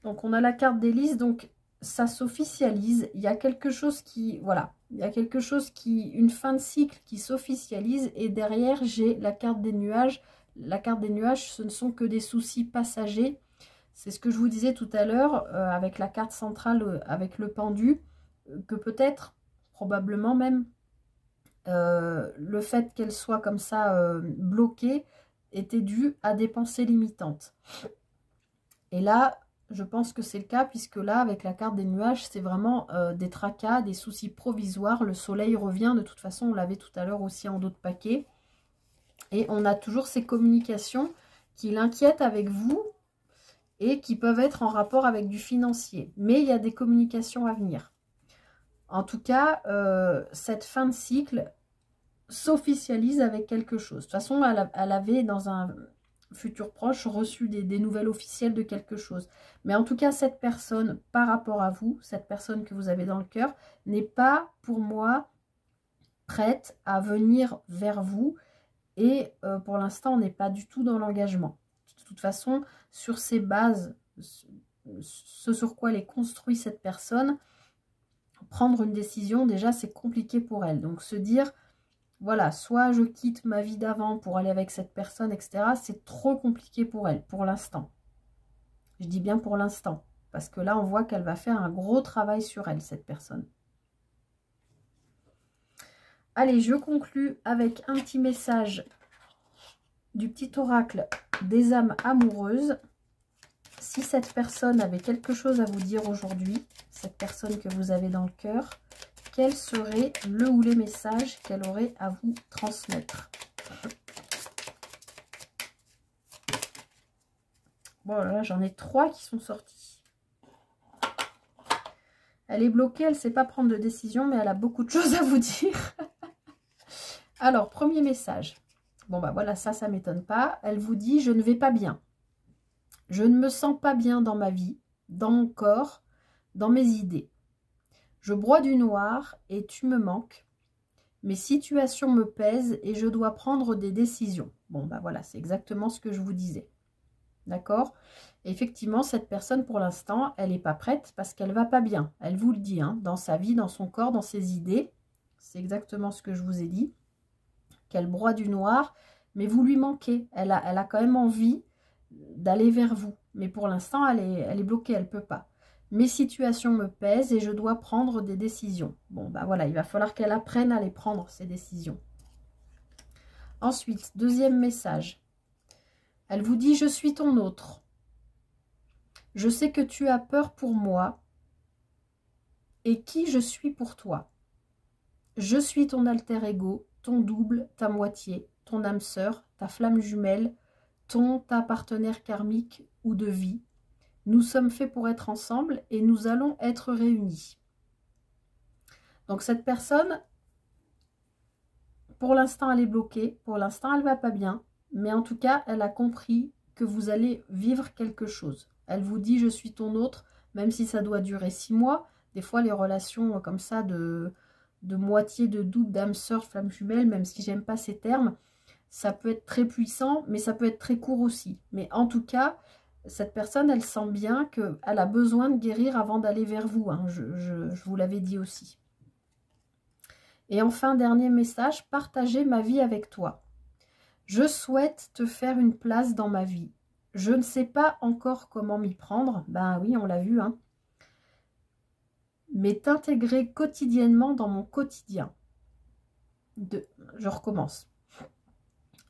Donc, on a la carte des lys, donc ça s'officialise. Il y a quelque chose qui... Voilà. Il y a quelque chose qui... Une fin de cycle qui s'officialise. Et derrière, j'ai la carte des nuages. La carte des nuages, ce ne sont que des soucis passagers. C'est ce que je vous disais tout à l'heure avec la carte centrale, avec le pendu, que peut-être, probablement même, le fait qu'elle soit comme ça bloquée était dû à des pensées limitantes. Et là, je pense que c'est le cas, puisque là, avec la carte des nuages, c'est vraiment des tracas, des soucis provisoires. Le soleil revient, de toute façon, on l'avait tout à l'heure aussi en d'autres paquets. Et on a toujours ces communications qui l'inquiètent avec vous et qui peuvent être en rapport avec du financier. Mais il y a des communications à venir. En tout cas, cette fin de cycle s'officialise avec quelque chose. De toute façon, elle avait dans un futur proche reçu des nouvelles officielles de quelque chose. Mais en tout cas, cette personne, par rapport à vous, cette personne que vous avez dans le cœur, n'est pas, pour moi, prête à venir vers vous. Et pour l'instant, on n'est pas du tout dans l'engagement. De toute façon, sur ces bases, ce sur quoi elle est construite cette personne, prendre une décision, déjà, c'est compliqué pour elle. Donc, se dire, voilà, soit je quitte ma vie d'avant pour aller avec cette personne, etc. C'est trop compliqué pour elle, pour l'instant. Je dis bien pour l'instant. Parce que là, on voit qu'elle va faire un gros travail sur elle, cette personne. Allez, je conclus avec un petit message du petit oracle des âmes amoureuses. Si cette personne avait quelque chose à vous dire aujourd'hui, cette personne que vous avez dans le cœur, quel serait le ou les messages qu'elle aurait à vous transmettre? Bon, là, j'en ai 3 qui sont sortis. Elle est bloquée, elle ne sait pas prendre de décision, mais elle a beaucoup de choses à vous dire. Alors, premier message. Bon, bah voilà, ça ne m'étonne pas. Elle vous dit, je ne vais pas bien. Je ne me sens pas bien dans ma vie, dans mon corps, dans mes idées. Je broie du noir et tu me manques. Mes situations me pèsent et je dois prendre des décisions. Bon, bah voilà, c'est exactement ce que je vous disais. D'accord? Effectivement, cette personne, pour l'instant, elle n'est pas prête parce qu'elle ne va pas bien. Elle vous le dit, hein, dans sa vie, dans son corps, dans ses idées. C'est exactement ce que je vous ai dit. Qu'elle broie du noir, mais vous lui manquez. Elle a quand même envie d'aller vers vous. Mais pour l'instant, elle est bloquée, elle ne peut pas. Mes situations me pèsent et je dois prendre des décisions. Bon, bah voilà, il va falloir qu'elle apprenne à les prendre, ces décisions. Ensuite, deuxième message. Elle vous dit, je suis ton autre. Je sais que tu as peur pour moi et qui je suis pour toi. Je suis ton alter ego, ton double, ta moitié, ton âme sœur, ta flamme jumelle, ta partenaire karmique ou de vie. Nous sommes faits pour être ensemble et nous allons être réunis. Donc cette personne, pour l'instant, elle est bloquée. Pour l'instant, elle ne va pas bien. Mais en tout cas, elle a compris que vous allez vivre quelque chose. Elle vous dit, je suis ton autre, même si ça doit durer 6 mois. Des fois, les relations comme ça de moitié, de double, d'âme sœur, flamme jumelle, même si j'aime pas ces termes, ça peut être très puissant, mais ça peut être très court aussi. Mais en tout cas, cette personne, elle sent bien qu'elle a besoin de guérir avant d'aller vers vous. Hein. Je vous l'avais dit aussi. Et enfin, dernier message, partager ma vie avec toi. Je souhaite te faire une place dans ma vie. Je ne sais pas encore comment m'y prendre. Ben oui, on l'a vu, hein. Mais t'intégrer quotidiennement dans mon quotidien. Je recommence.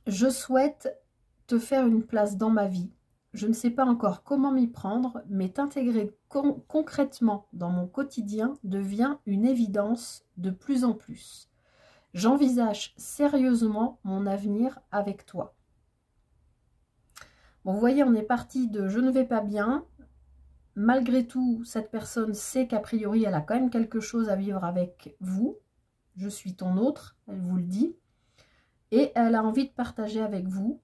Je souhaite te faire une place dans ma vie. Je ne sais pas encore comment m'y prendre, mais t'intégrer concrètement dans mon quotidien devient une évidence de plus en plus. J'envisage sérieusement mon avenir avec toi. Bon, vous voyez, on est parti de « je ne vais pas bien ». Malgré tout, cette personne sait qu'a priori, elle a quand même quelque chose à vivre avec vous. Je suis ton autre, elle vous le dit. Et elle a envie de partager avec vous.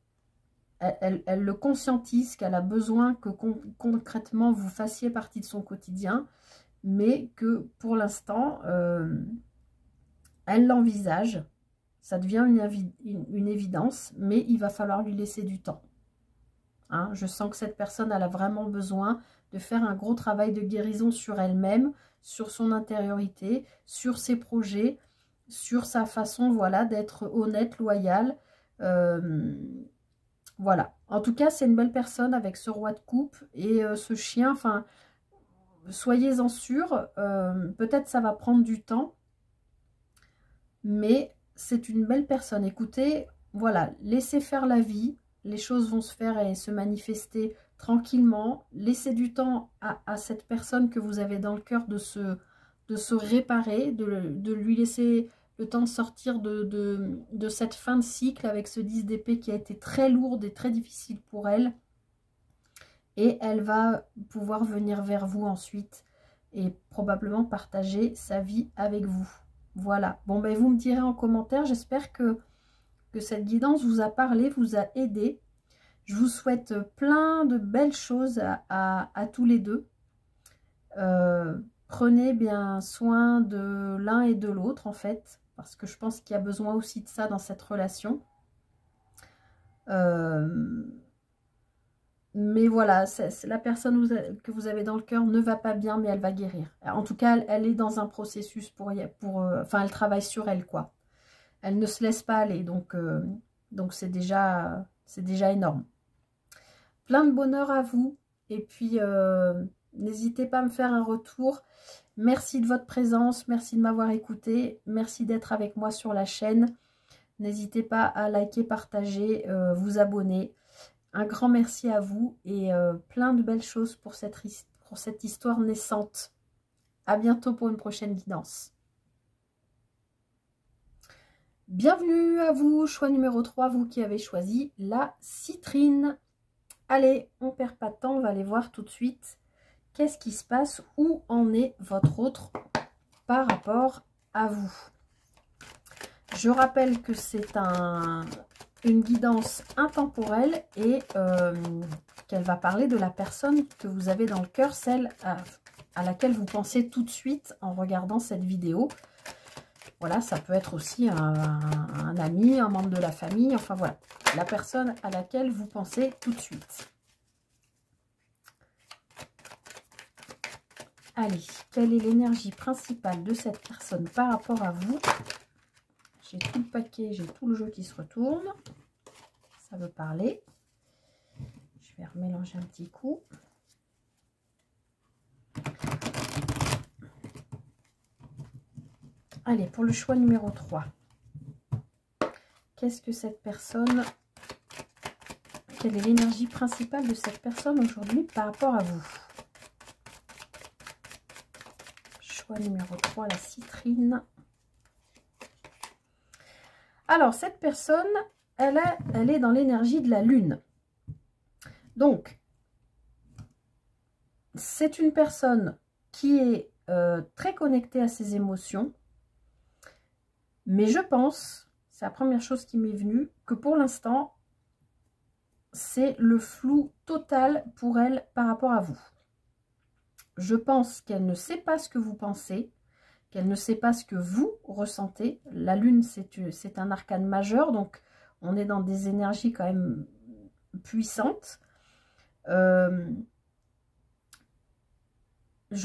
Elle le conscientise qu'elle a besoin que concrètement vous fassiez partie de son quotidien. Mais que pour l'instant, elle l'envisage. Ça devient une évidence, mais il va falloir lui laisser du temps. Hein, je sens que cette personne, elle a vraiment besoin de faire un gros travail de guérison sur elle-même, sur son intériorité, sur ses projets, sur sa façon, voilà, d'être honnête, loyale. Voilà. En tout cas, c'est une belle personne avec ce roi de coupe et ce chien. Enfin, soyez-en sûrs. Peut-être ça va prendre du temps, mais c'est une belle personne. Écoutez, voilà, laissez faire la vie. Les choses vont se faire et se manifester tranquillement. Laissez du temps à cette personne que vous avez dans le cœur de se réparer, de lui laisser le temps de sortir de cette fin de cycle avec ce 10 d'épée qui a été très lourde et très difficile pour elle. Et elle va pouvoir venir vers vous ensuite et probablement partager sa vie avec vous. Voilà. Bon, ben vous me direz en commentaire. J'espère que cette guidance vous a parlé, vous a aidé. Je vous souhaite plein de belles choses à tous les deux. Prenez bien soin de l'un et de l'autre, en fait, parce que je pense qu'il y a besoin aussi de ça dans cette relation. Mais voilà, la personne que vous avez dans le cœur ne va pas bien, mais elle va guérir. En tout cas, elle est dans un processus enfin, elle travaille sur elle, quoi. Elle ne se laisse pas aller, donc c'est déjà énorme. Plein de bonheur à vous, et puis N'hésitez pas à me faire un retour. Merci de votre présence, merci de m'avoir écouté, merci d'être avec moi sur la chaîne. N'hésitez pas à liker, partager, vous abonner. Un grand merci à vous et plein de belles choses pour cette histoire naissante. À bientôt pour une prochaine guidance. Bienvenue à vous, choix numéro 3, vous qui avez choisi la citrine. Allez, on ne perd pas de temps, on va aller voir tout de suite qu'est-ce qui se passe, où en est votre autre par rapport à vous. Je rappelle que c'est une guidance intemporelle et qu'elle va parler de la personne que vous avez dans le cœur, celle à laquelle vous pensez tout de suite en regardant cette vidéo. Voilà, ça peut être aussi un ami, un membre de la famille, enfin voilà, la personne à laquelle vous pensez tout de suite. Allez, quelle est l'énergie principale de cette personne par rapport à vous? J'ai tout le paquet, j'ai tout le jeu qui se retourne. Ça veut parler. Je vais remélanger un petit coup. Allez, pour le choix numéro 3. Qu'est-ce que cette personne... Quelle est l'énergie principale de cette personne aujourd'hui par rapport à vous? Choix numéro 3, la citrine. Alors, cette personne, elle est dans l'énergie de la lune. Donc, c'est une personne qui est très connectée à ses émotions. Mais je pense, c'est la première chose qui m'est venue, que pour l'instant, c'est le flou total pour elle par rapport à vous. Je pense qu'elle ne sait pas ce que vous pensez, qu'elle ne sait pas ce que vous ressentez. La lune, c'est un arcane majeur, donc on est dans des énergies quand même puissantes. Je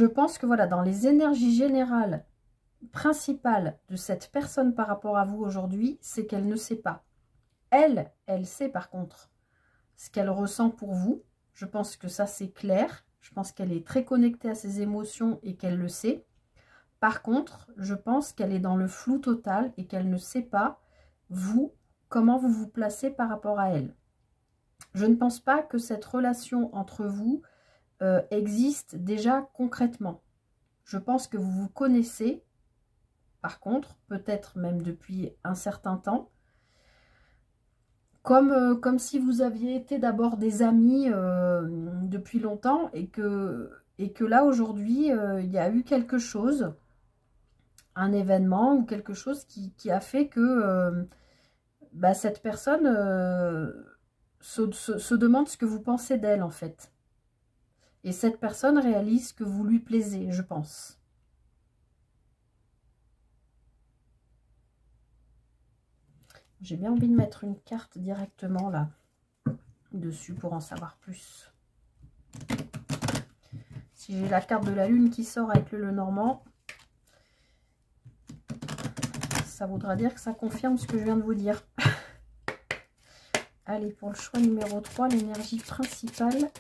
pense que voilà, dans les énergies générales, principale de cette personne par rapport à vous aujourd'hui, c'est qu'elle ne sait pas. Elle sait par contre ce qu'elle ressent pour vous. Je pense que ça c'est clair. Je pense qu'elle est très connectée à ses émotions et qu'elle le sait. Par contre, je pense qu'elle est dans le flou total et qu'elle ne sait pas, vous, comment vous vous placez par rapport à elle. Je ne pense pas que cette relation entre vous existe déjà concrètement. Je pense que vous vous connaissez. Par contre, peut-être même depuis un certain temps, comme si vous aviez été d'abord des amis depuis longtemps et que là aujourd'hui, il y a eu quelque chose, un événement ou quelque chose qui a fait que cette personne se demande ce que vous pensez d'elle en fait. Et cette personne réalise que vous lui plaisez, je pense. J'ai bien envie de mettre une carte directement là, dessus pour en savoir plus. Si j'ai la carte de la lune qui sort avec le Lenormand, ça voudra dire que ça confirme ce que je viens de vous dire. Allez, pour le choix numéro 3, l'énergie principale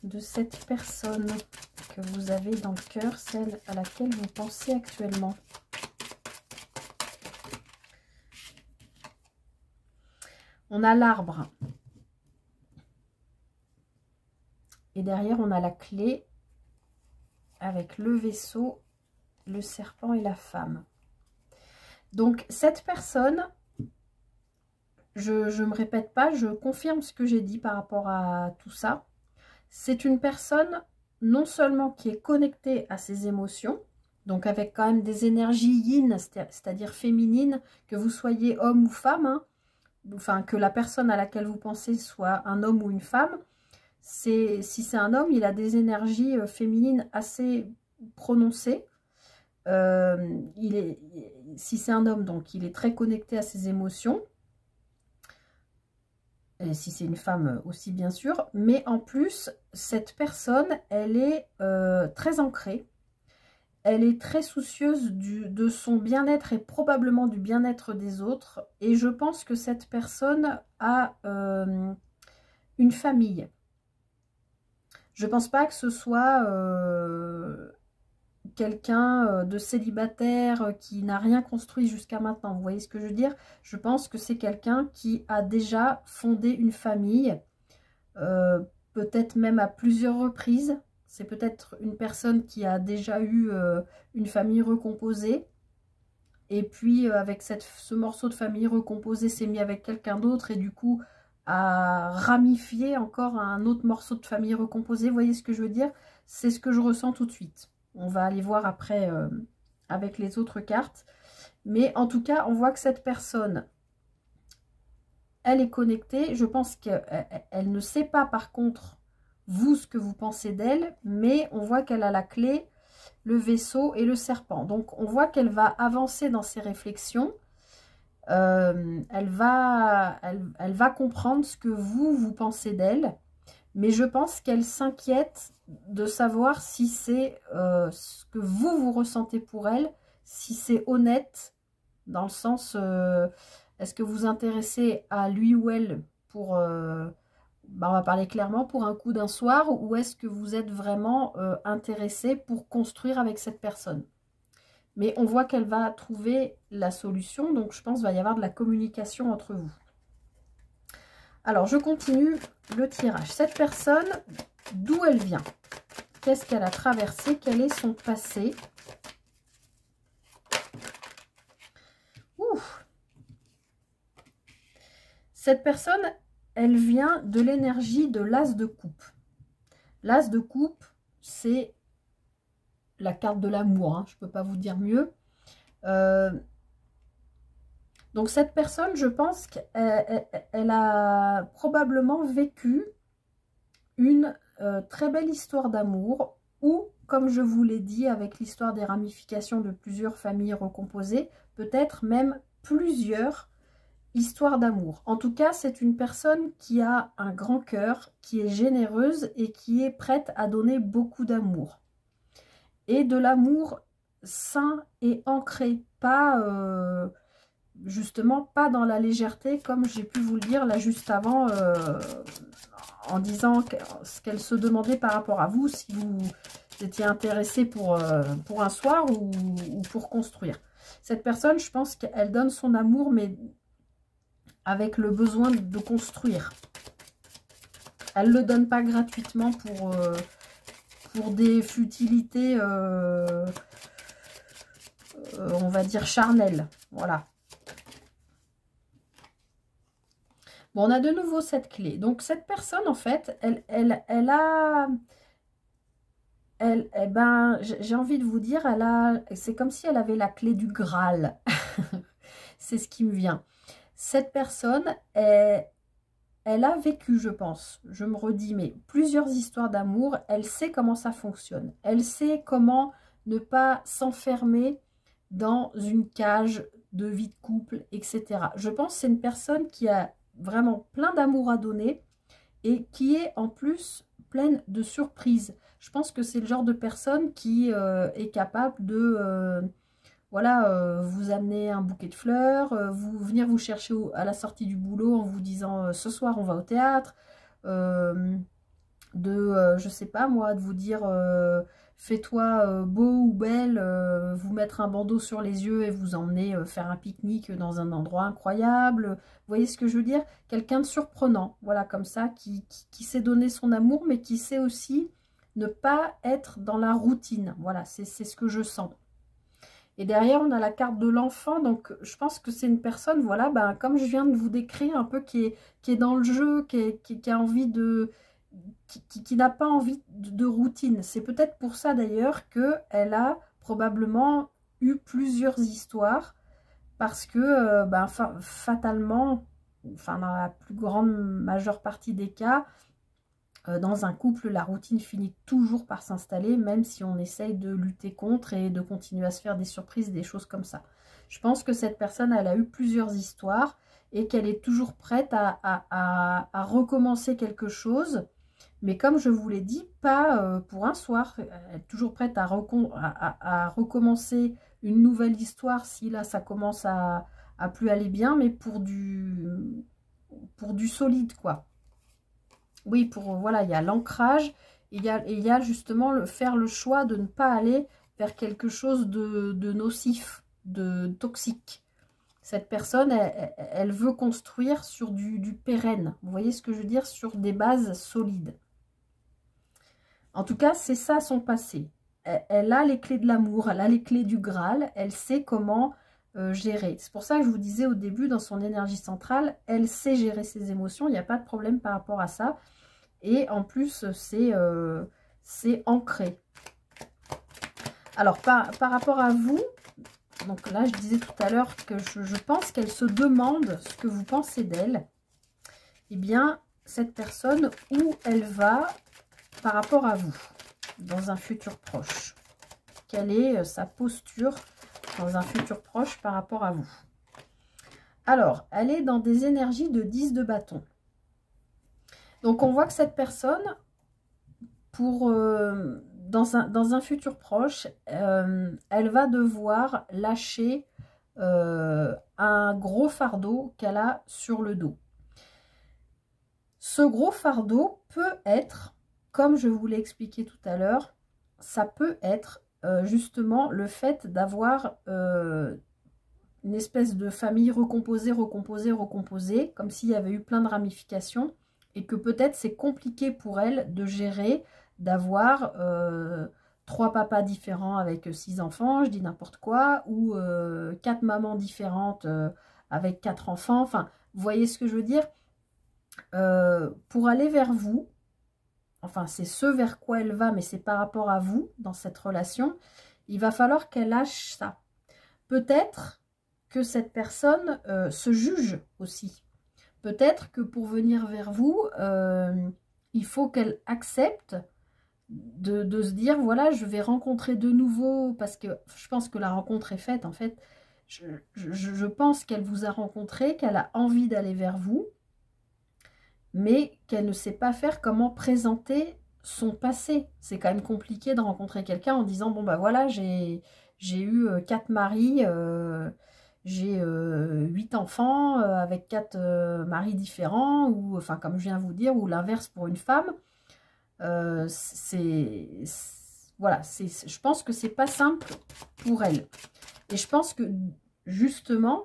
de cette personne que vous avez dans le cœur, celle à laquelle vous pensez actuellement. On a l'arbre. Et derrière, on a la clé avec le vaisseau, le serpent et la femme. Donc, cette personne, je ne me répète pas, je confirme ce que j'ai dit par rapport à tout ça. C'est une personne non seulement qui est connectée à ses émotions, donc avec quand même des énergies yin, c'est-à-dire féminines, que vous soyez homme ou femme, hein, enfin que la personne à laquelle vous pensez soit un homme ou une femme, si c'est un homme, il a des énergies féminines assez prononcées. Si c'est un homme, donc il est très connecté à ses émotions. Et si c'est une femme aussi, bien sûr. Mais en plus, cette personne, elle est très ancrée. Elle est très soucieuse de son bien-être et probablement du bien-être des autres. Et je pense que cette personne a une famille. Je pense pas que ce soit quelqu'un de célibataire qui n'a rien construit jusqu'à maintenant. Vous voyez ce que je veux dire? Je pense que c'est quelqu'un qui a déjà fondé une famille, peut-être même à plusieurs reprises. C'est peut-être une personne qui a déjà eu une famille recomposée. Et puis avec ce morceau de famille recomposé, s'est mis avec quelqu'un d'autre et du coup a ramifié encore un autre morceau de famille recomposé. Vous voyez ce que je veux dire? C'est ce que je ressens tout de suite. On va aller voir après avec les autres cartes. Mais en tout cas, on voit que cette personne, elle est connectée. Je pense qu'elle ne sait pas par contre, vous, ce que vous pensez d'elle. Mais on voit qu'elle a la clé, le vaisseau et le serpent. Donc, on voit qu'elle va avancer dans ses réflexions. Elle va comprendre ce que vous pensez d'elle. Mais je pense qu'elle s'inquiète de savoir si c'est ce que vous ressentez pour elle, si c'est honnête, dans le sens, est-ce que vous intéressez à lui ou elle pour, on va parler clairement, pour un coup d'un soir, ou est-ce que vous êtes vraiment intéressé pour construire avec cette personne? Mais on voit qu'elle va trouver la solution, donc je pense qu'il va y avoir de la communication entre vous. Alors, je continue le tirage. Cette personne, d'où elle vient? Qu'est-ce qu'elle a traversé? Quel est son passé? Ouf. Cette personne, elle vient de l'énergie de l'as de coupe. L'as de coupe, c'est la carte de l'amour, hein, je ne peux pas vous dire mieux. Donc cette personne, je pense qu'elle a probablement vécu une très belle histoire d'amour, ou, comme je vous l'ai dit, avec l'histoire des ramifications de plusieurs familles recomposées, peut-être même plusieurs histoires d'amour. En tout cas, c'est une personne qui a un grand cœur, qui est généreuse et qui est prête à donner beaucoup d'amour. Et de l'amour sain et ancré, pas justement pas dans la légèreté, comme j'ai pu vous le dire là juste avant, en disant ce qu'elle se demandait par rapport à vous, si vous étiez intéressé pour un soir ou pour construire. Cette personne, je pense qu'elle donne son amour, mais avec le besoin de construire. Elle ne le donne pas gratuitement pour des futilités, on va dire charnelles. Voilà. Bon, on a de nouveau cette clé. Donc, cette personne, en fait, elle a... j'ai envie de vous dire, c'est comme si elle avait la clé du Graal. C'est ce qui me vient. Cette personne, elle a vécu, je pense, je me redis, mais plusieurs histoires d'amour. Elle sait comment ça fonctionne. Elle sait comment ne pas s'enfermer dans une cage de vie de couple, etc. Je pense que c'est une personne qui a vraiment plein d'amour à donner et qui est en plus pleine de surprises. Je pense que c'est le genre de personne qui est capable de voilà, vous amener un bouquet de fleurs, venir vous chercher à la sortie du boulot en vous disant ce soir on va au théâtre, je sais pas moi, de vous dire fais-toi beau ou belle, vous mettre un bandeau sur les yeux et vous emmener faire un pique-nique dans un endroit incroyable. Vous voyez ce que je veux dire? Quelqu'un de surprenant, voilà, comme ça, qui sait donner son amour, mais qui sait aussi ne pas être dans la routine. Voilà, c'est ce que je sens. Et derrière, on a la carte de l'enfant. Donc, je pense que c'est une personne, voilà, ben, comme je viens de vous décrire, un peu qui est dans le jeu, qui a envie de... qui n'a pas envie de routine. C'est peut-être pour ça, d'ailleurs, qu'elle a probablement eu plusieurs histoires. Parce que, ben, fatalement, enfin, dans la plus grande majeure partie des cas, dans un couple, la routine finit toujours par s'installer, même si on essaye de lutter contre et de continuer à se faire des surprises, des choses comme ça. Je pense que cette personne, elle a eu plusieurs histoires et qu'elle est toujours prête à recommencer quelque chose. Mais comme je vous l'ai dit, pas pour un soir. Elle est toujours prête à recommencer une nouvelle histoire si là, ça commence à plus aller bien, mais pour du solide, quoi. Oui, voilà, il y a l'ancrage il y a justement faire le choix de ne pas aller vers quelque chose de nocif, de toxique. Cette personne, elle veut construire sur du pérenne. Vous voyez ce que je veux dire? Sur des bases solides. En tout cas, c'est ça son passé. Elle a les clés de l'amour, elle a les clés du Graal, elle sait comment gérer. C'est pour ça que je vous disais au début, dans son énergie centrale, elle sait gérer ses émotions, il n'y a pas de problème par rapport à ça. Et en plus, c'est ancré. Alors, par rapport à vous, donc là, je disais tout à l'heure que je pense qu'elle se demande ce que vous pensez d'elle. Eh bien, cette personne, où elle va par rapport à vous, dans un futur proche. Quelle est sa posture dans un futur proche par rapport à vous? Alors, elle est dans des énergies de 10 de bâton. Donc, on voit que cette personne, dans un futur proche, elle va devoir lâcher un gros fardeau qu'elle a sur le dos. Ce gros fardeau peut être, comme je vous l'ai expliqué tout à l'heure, ça peut être justement le fait d'avoir une espèce de famille recomposée, recomposée, recomposée, comme s'il y avait eu plein de ramifications, et que peut-être c'est compliqué pour elle de gérer, d'avoir 3 papas différents avec 6 enfants, je dis n'importe quoi, ou 4 mamans différentes avec 4 enfants, enfin, vous voyez ce que je veux dire? Pour aller vers vous, enfin c'est ce vers quoi elle va, mais c'est par rapport à vous dans cette relation, il va falloir qu'elle lâche ça. Peut-être que cette personne se juge aussi. Peut-être que pour venir vers vous, il faut qu'elle accepte de se dire, voilà, je vais rencontrer de nouveau, parce que je pense que la rencontre est faite, en fait. Je pense qu'elle vous a rencontré, qu'elle a envie d'aller vers vous, mais qu'elle ne sait pas faire comment présenter son passé. C'est quand même compliqué de rencontrer quelqu'un en disant, bon bah voilà, j'ai eu 4 maris, j'ai 8 enfants avec 4 maris différents, ou enfin comme je viens de vous dire, ou l'inverse pour une femme. Voilà, je pense que c'est pas simple pour elle. Et je pense que justement,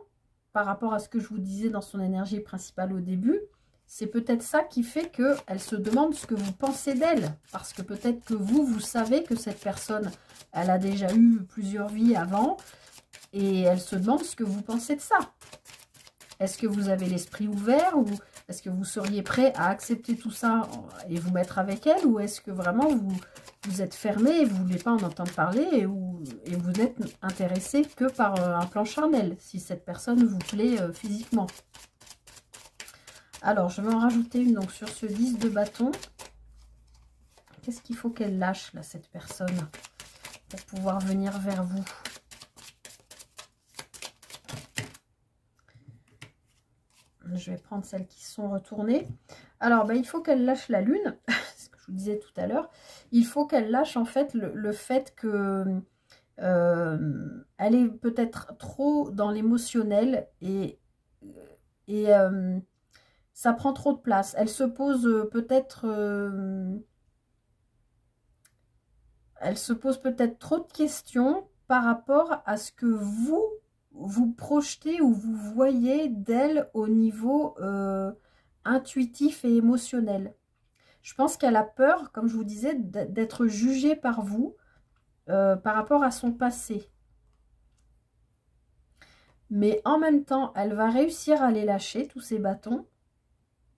par rapport à ce que je vous disais dans son énergie principale au début, c'est peut-être ça qui fait qu'elle se demande ce que vous pensez d'elle. Parce que peut-être que vous savez que cette personne, elle a déjà eu plusieurs vies avant. Et elle se demande ce que vous pensez de ça. Est-ce que vous avez l'esprit ouvert, ou est-ce que vous seriez prêt à accepter tout ça et vous mettre avec elle, ou est-ce que vraiment vous êtes fermé et vous ne voulez pas en entendre parler, et vous n'êtes intéressé que par un plan charnel, si cette personne vous plaît physiquement. Alors, je vais en rajouter une donc sur ce 10 de bâton. Qu'est-ce qu'il faut qu'elle lâche, là, cette personne, pour pouvoir venir vers vous? Je vais prendre celles qui sont retournées. Alors, ben, il faut qu'elle lâche la lune, ce que je vous disais tout à l'heure. Il faut qu'elle lâche en fait le fait que elle est peut-être trop dans l'émotionnel et ça prend trop de place. Elle se pose peut-être trop de questions par rapport à ce que vous projetez ou vous voyez d'elle au niveau intuitif et émotionnel. Je pense qu'elle a peur, comme je vous disais, d'être jugée par vous par rapport à son passé. Mais en même temps, elle va réussir à les lâcher, tous ces bâtons,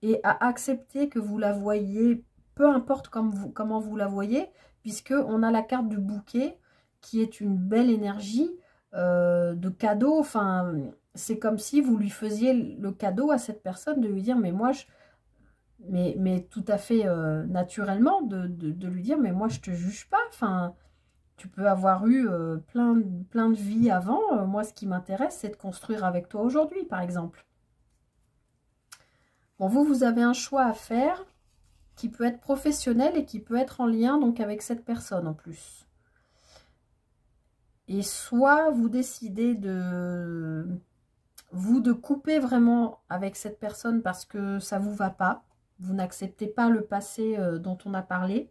et à accepter que vous la voyez, peu importe comment vous la voyez, puisqu'on a la carte du bouquet, qui est une belle énergie, de cadeau. Enfin, c'est comme si vous lui faisiez le cadeau à cette personne de lui dire, mais moi, mais tout à fait naturellement, de lui dire, mais moi, je te juge pas. Enfin, tu peux avoir eu plein de vies avant. Moi, ce qui m'intéresse, c'est de construire avec toi aujourd'hui, par exemple. Bon, vous avez un choix à faire qui peut être professionnel et qui peut être en lien donc avec cette personne en plus. Et soit vous décidez de couper vraiment avec cette personne parce que ça ne vous va pas. Vous n'acceptez pas le passé dont on a parlé.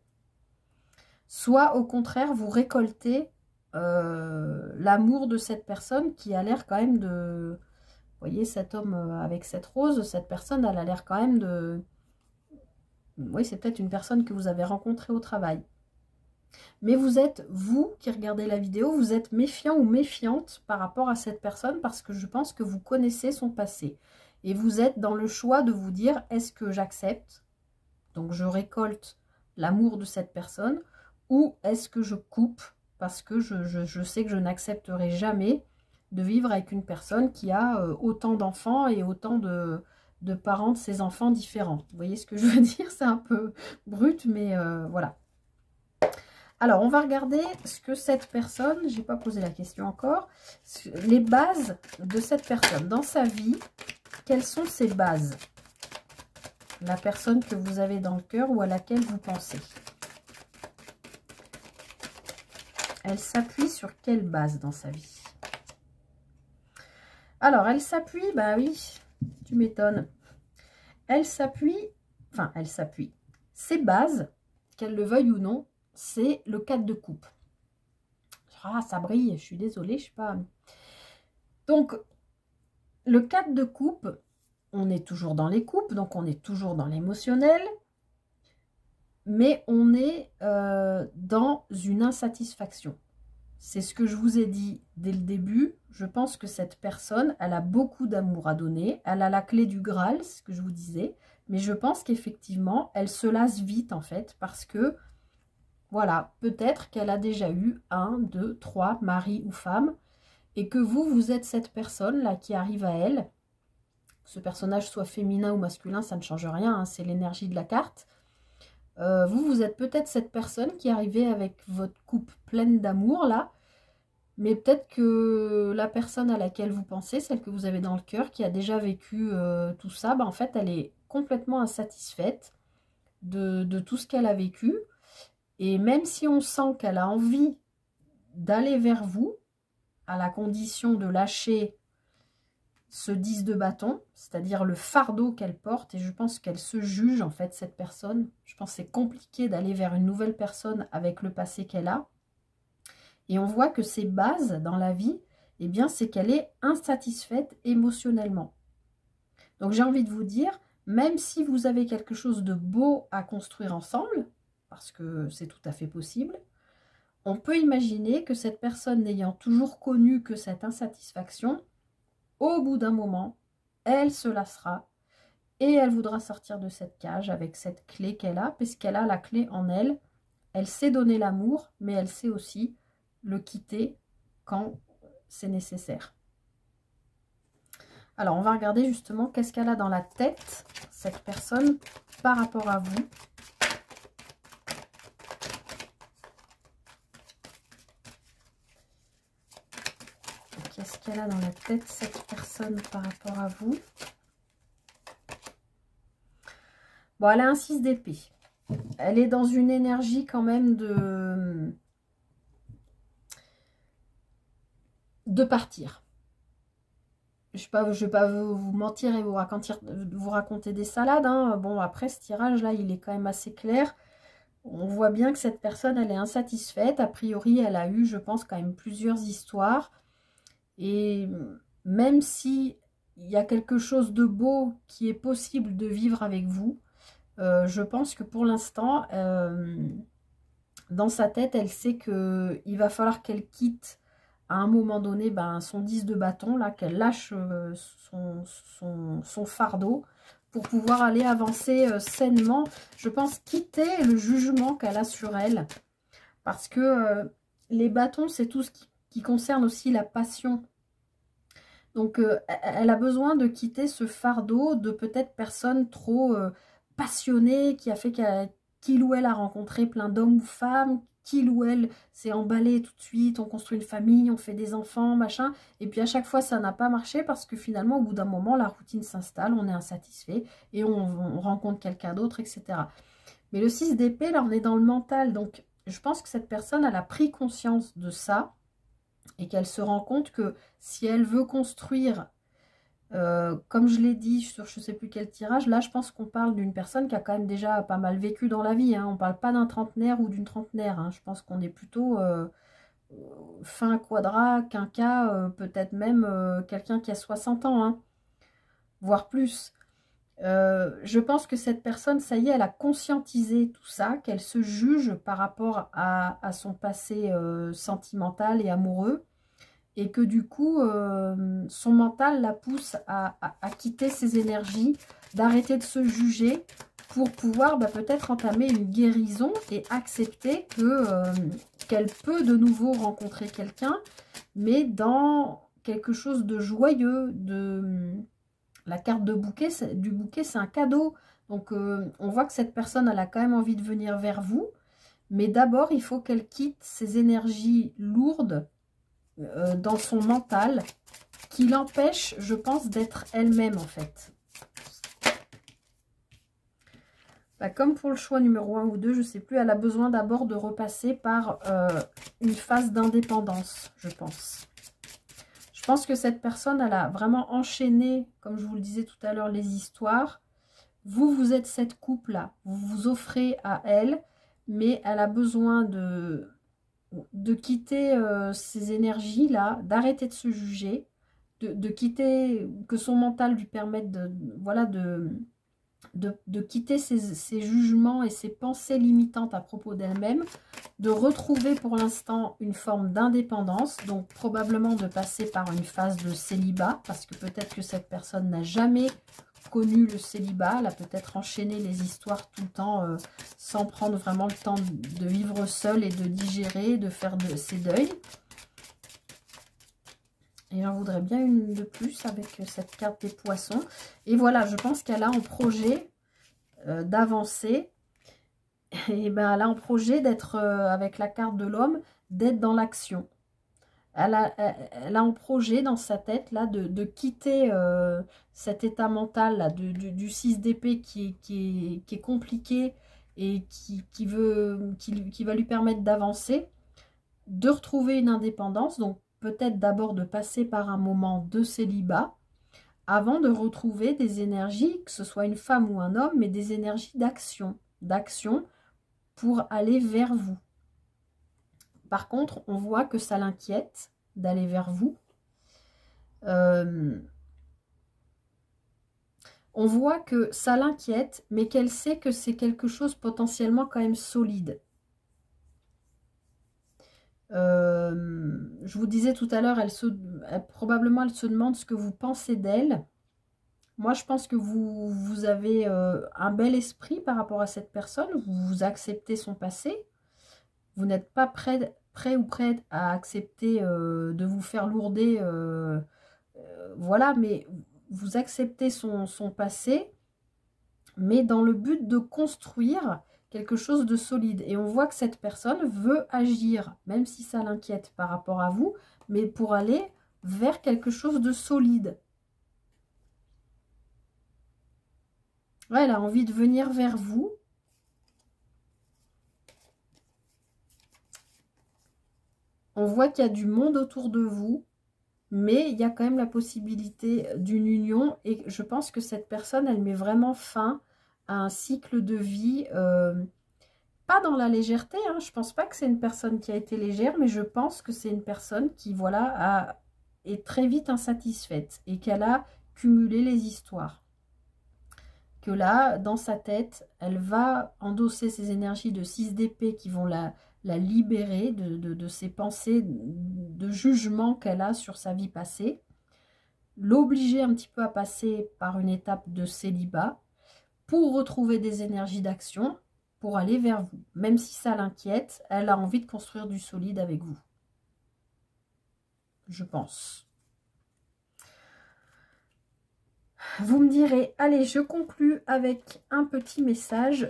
soit au contraire, vous récoltez l'amour de cette personne qui a l'air quand même de... Vous voyez cet homme avec cette rose, cette personne, elle a l'air quand même de... Oui, c'est peut-être une personne que vous avez rencontrée au travail. Mais vous êtes, vous qui regardez la vidéo, vous êtes méfiant ou méfiante par rapport à cette personne parce que je pense que vous connaissez son passé. Et vous êtes dans le choix de vous dire, est-ce que j'accepte? Donc je récolte l'amour de cette personne ou est-ce que je coupe parce que je sais que je n'accepterai jamais de vivre avec une personne qui a autant d'enfants et autant de parents de ses enfants différents. Vous voyez ce que je veux dire? C'est un peu brut, mais voilà. Alors, on va regarder ce que cette personne, je n'ai pas posé la question encore, les bases de cette personne. Dans sa vie, quelles sont ses bases? La personne que vous avez dans le cœur ou à laquelle vous pensez. Elle s'appuie sur quelle base dans sa vie? Alors, elle s'appuie, bah oui, tu m'étonnes. Elle s'appuie, enfin, elle s'appuie. Ses bases, qu'elle le veuille ou non, c'est le 4 de coupe. Ah, ça brille, je suis désolée, je sais pas. Donc, le 4 de coupe, on est toujours dans les coupes, donc on est toujours dans l'émotionnel, mais on est dans une insatisfaction. C'est ce que je vous ai dit dès le début. Je pense que cette personne, elle a beaucoup d'amour à donner. Elle a la clé du Graal, c'est ce que je vous disais. Mais je pense qu'effectivement, elle se lasse vite en fait, parce que voilà, peut-être qu'elle a déjà eu 1, 2, 3 maris ou femmes, et que vous êtes cette personne-là qui arrive à elle. Ce personnage soit féminin ou masculin, ça ne change rien, hein, c'est l'énergie de la carte. Vous êtes peut-être cette personne qui est arrivée avec votre coupe pleine d'amour, là, mais peut-être que la personne à laquelle vous pensez, celle que vous avez dans le cœur, qui a déjà vécu tout ça, bah, en fait, elle est complètement insatisfaite de tout ce qu'elle a vécu. Et même si on sent qu'elle a envie d'aller vers vous, à la condition de lâcher ce 10 de bâton, c'est-à-dire le fardeau qu'elle porte, et je pense qu'elle se juge, en fait, cette personne. Je pense que c'est compliqué d'aller vers une nouvelle personne avec le passé qu'elle a. Et on voit que ses bases dans la vie, eh bien, c'est qu'elle est insatisfaite émotionnellement. Donc, j'ai envie de vous dire, même si vous avez quelque chose de beau à construire ensemble, parce que c'est tout à fait possible, on peut imaginer que cette personne n'ayant toujours connu que cette insatisfaction, au bout d'un moment, elle se lassera et elle voudra sortir de cette cage avec cette clé qu'elle a, puisqu'elle a la clé en elle. Elle sait donner l'amour, mais elle sait aussi le quitter quand c'est nécessaire. Alors, on va regarder justement qu'est-ce qu'elle a dans la tête, cette personne, par rapport à vous. Qu'est-ce qu'elle a dans la tête, cette personne, par rapport à vous? Bon, elle a un 6 d'épée. Elle est dans une énergie quand même de partir. Je ne vais pas vous mentir et vous raconter des salades, hein. Bon, après, ce tirage-là, il est quand même assez clair. On voit bien que cette personne, elle est insatisfaite. A priori, elle a eu, je pense, quand même plusieurs histoires. Et même si il y a quelque chose de beau qui est possible de vivre avec vous, je pense que pour l'instant, dans sa tête, elle sait qu'il va falloir qu'elle quitte à un moment donné son 10 de bâton, là, qu'elle lâche son fardeau pour pouvoir aller avancer sainement. Je pense quitter le jugement qu'elle a sur elle. Parce que les bâtons, c'est tout ce qui concerne aussi la passion. Donc, elle a besoin de quitter ce fardeau de peut-être personne trop passionnée qui a fait qu'il ou elle a rencontré plein d'hommes ou femmes, qu'il ou elle s'est emballé tout de suite, on construit une famille, on fait des enfants, machin. Et puis à chaque fois, ça n'a pas marché parce que finalement, au bout d'un moment, la routine s'installe, on est insatisfait et on rencontre quelqu'un d'autre, etc. Mais le 6 d'épée, là, on est dans le mental. Donc, je pense que cette personne, elle a pris conscience de ça. Et qu'elle se rend compte que si elle veut construire Comme je l'ai dit sur je ne sais plus quel tirage, là je pense qu'on parle d'une personne qui a quand même déjà pas mal vécu dans la vie, hein. On ne parle pas d'un trentenaire ou d'une trentenaire, hein. Je pense qu'on est plutôt fin quadra, quinquat, peut-être même quelqu'un qui a 60 ans, hein, voire plus. Je pense que cette personne, ça y est, elle a conscientisé tout ça, qu'elle se juge par rapport à son passé sentimental et amoureux, et que du coup, son mental la pousse à quitter ses énergies, d'arrêter de se juger pour pouvoir peut-être entamer une guérison et accepter qu'elle peut de nouveau rencontrer quelqu'un, mais dans quelque chose de joyeux, la carte du bouquet, c'est un cadeau. Donc, on voit que cette personne, elle a quand même envie de venir vers vous. Mais d'abord, il faut qu'elle quitte ces énergies lourdes dans son mental qui l'empêchent, je pense, d'être elle-même, en fait. Comme pour le choix numéro 1 ou 2, je ne sais plus, elle a besoin d'abord de repasser par une phase d'indépendance, je pense. Je pense que cette personne, elle a vraiment enchaîné, comme je vous le disais tout à l'heure, les histoires. Vous êtes cette couple-là. Vous vous offrez à elle, mais elle a besoin de quitter ces énergies-là, d'arrêter de se juger, de quitter, que son mental lui permette voilà, de quitter ses jugements et ses pensées limitantes à propos d'elle-même, de retrouver pour l'instant une forme d'indépendance, donc probablement de passer par une phase de célibat, parce que peut-être que cette personne n'a jamais connu le célibat, elle a peut-être enchaîné les histoires tout le temps sans prendre vraiment le temps de vivre seule et de digérer, de faire ses deuils. Et j'en voudrais bien une de plus avec cette carte des poissons. Et voilà, je pense qu'elle a en projet d'avancer. Et elle a en projet d'être, avec la carte de l'homme, d'être dans l'action. Elle a en projet dans sa tête là de quitter cet état mental là, du 6 d'épée qui est compliqué et qui va lui permettre d'avancer, de retrouver une indépendance. Donc peut-être d'abord de passer par un moment de célibat avant de retrouver des énergies, que ce soit une femme ou un homme, mais des énergies d'action pour aller vers vous. Par contre, on voit que ça l'inquiète d'aller vers vous. On voit que ça l'inquiète, mais qu'elle sait que c'est quelque chose potentiellement quand même solide. Je vous disais tout à l'heure, probablement elle se demande ce que vous pensez d'elle. Moi, je pense que vous avez un bel esprit par rapport à cette personne. Vous acceptez son passé. Vous n'êtes pas prêt ou prête à accepter de vous faire lourder. Voilà, mais vous acceptez son passé, mais dans le but de construire quelque chose de solide. Et on voit que cette personne veut agir, même si ça l'inquiète par rapport à vous, mais pour aller vers quelque chose de solide. Ouais, elle a envie de venir vers vous. On voit qu'il y a du monde autour de vous, mais il y a quand même la possibilité d'une union. Et je pense que cette personne, elle met vraiment fin à un cycle de vie, pas dans la légèreté. Hein, je pense pas que c'est une personne qui a été légère, mais je pense que c'est une personne qui, voilà, est très vite insatisfaite et qu'elle a cumulé les histoires. Que là, dans sa tête, elle va endosser ces énergies de 6 d'épée qui vont la libérer de ses pensées de jugement qu'elle a sur sa vie passée, l'obliger un petit peu à passer par une étape de célibat pour retrouver des énergies d'action, pour aller vers vous. Même si ça l'inquiète, elle a envie de construire du solide avec vous. Je pense. Vous me direz, allez, je conclus avec un petit message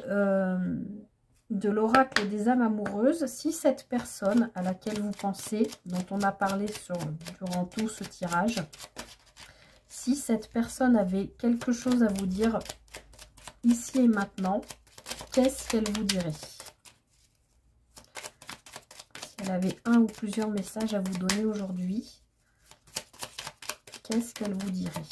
de l'oracle des âmes amoureuses. Si cette personne à laquelle vous pensez, dont on a parlé durant tout ce tirage, si cette personne avait quelque chose à vous dire ici et maintenant, qu'est-ce qu'elle vous dirait? Si elle avait un ou plusieurs messages à vous donner aujourd'hui, qu'est-ce qu'elle vous dirait?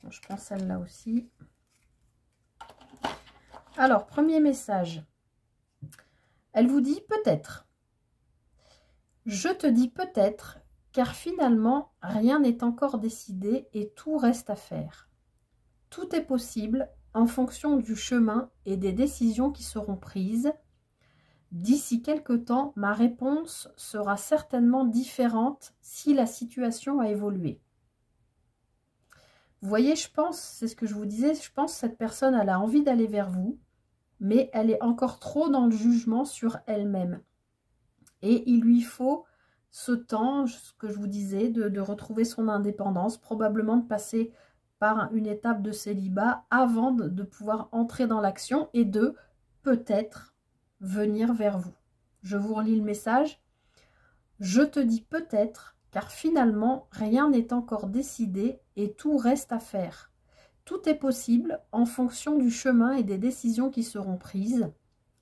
Je prends celle-là aussi. Alors, premier message. Elle vous dit peut-être. Je te dis peut-être, car finalement, rien n'est encore décidé et tout reste à faire. Tout est possible en fonction du chemin et des décisions qui seront prises. D'ici quelque temps, ma réponse sera certainement différente si la situation a évolué. Vous voyez, je pense, c'est ce que je vous disais, je pense que cette personne, elle a envie d'aller vers vous, mais elle est encore trop dans le jugement sur elle-même. Et il lui faut ce temps, ce que je vous disais, de retrouver son indépendance, probablement de passer par une étape de célibat avant de pouvoir entrer dans l'action et de peut-être venir vers vous. Je vous relis le message. Je te dis peut-être, car finalement, rien n'est encore décidé et tout reste à faire. Tout est possible en fonction du chemin et des décisions qui seront prises.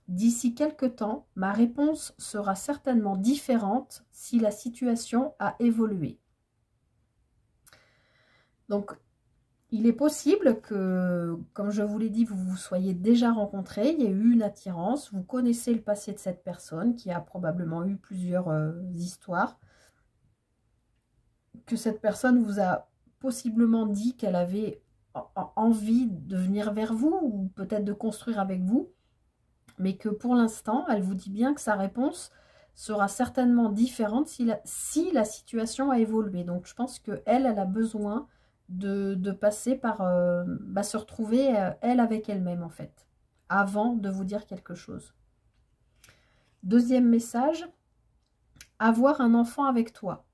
D'ici quelque temps, ma réponse sera certainement différente si la situation a évolué. Donc, il est possible que, comme je vous l'ai dit, vous vous soyez déjà rencontrés, il y a eu une attirance, vous connaissez le passé de cette personne qui a probablement eu plusieurs histoires, que cette personne vous a possiblement dit qu'elle avait envie de venir vers vous ou peut-être de construire avec vous, mais que pour l'instant, elle vous dit bien que sa réponse sera certainement différente si la situation a évolué. Donc, je pense qu'elle, elle a besoin de passer par se retrouver elle avec elle-même en fait, avant de vous dire quelque chose. Deuxième message, avoir un enfant avec toi.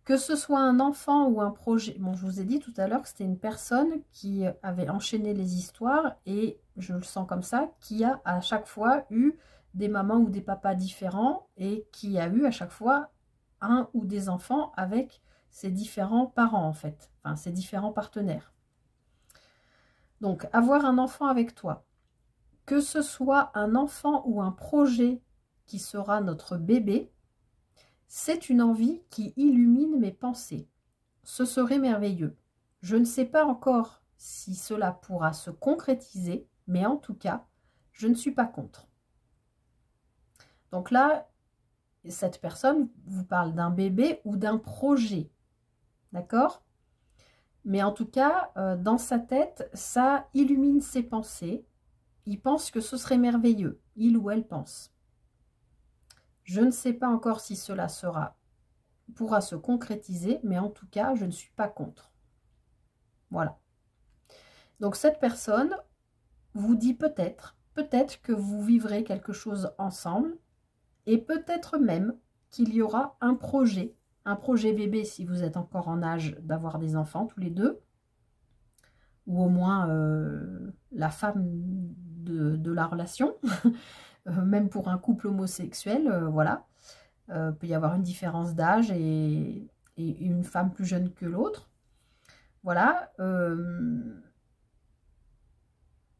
Que ce soit un enfant ou un projet, bon je vous ai dit tout à l'heure que c'était une personne qui avait enchaîné les histoires et je le sens comme ça, qui a à chaque fois eu des mamans ou des papas différents et qui a eu à chaque fois un ou des enfants avec ses différents parents en fait, enfin ses différents partenaires. Donc avoir un enfant avec toi, que ce soit un enfant ou un projet qui sera notre bébé, c'est une envie qui illumine mes pensées. Ce serait merveilleux. Je ne sais pas encore si cela pourra se concrétiser, mais en tout cas, je ne suis pas contre. Donc là, cette personne vous parle d'un bébé ou d'un projet. D'accord? Mais en tout cas, dans sa tête, ça illumine ses pensées. Il pense que ce serait merveilleux. Il ou elle pense. Je ne sais pas encore si cela pourra se concrétiser, mais en tout cas, je ne suis pas contre. Voilà. Donc, cette personne vous dit peut-être que vous vivrez quelque chose ensemble, et peut-être même qu'il y aura un projet bébé si vous êtes encore en âge d'avoir des enfants tous les deux, ou au moins la femme de la relation, même pour un couple homosexuel, voilà. Peut y avoir une différence d'âge et une femme plus jeune que l'autre. Voilà.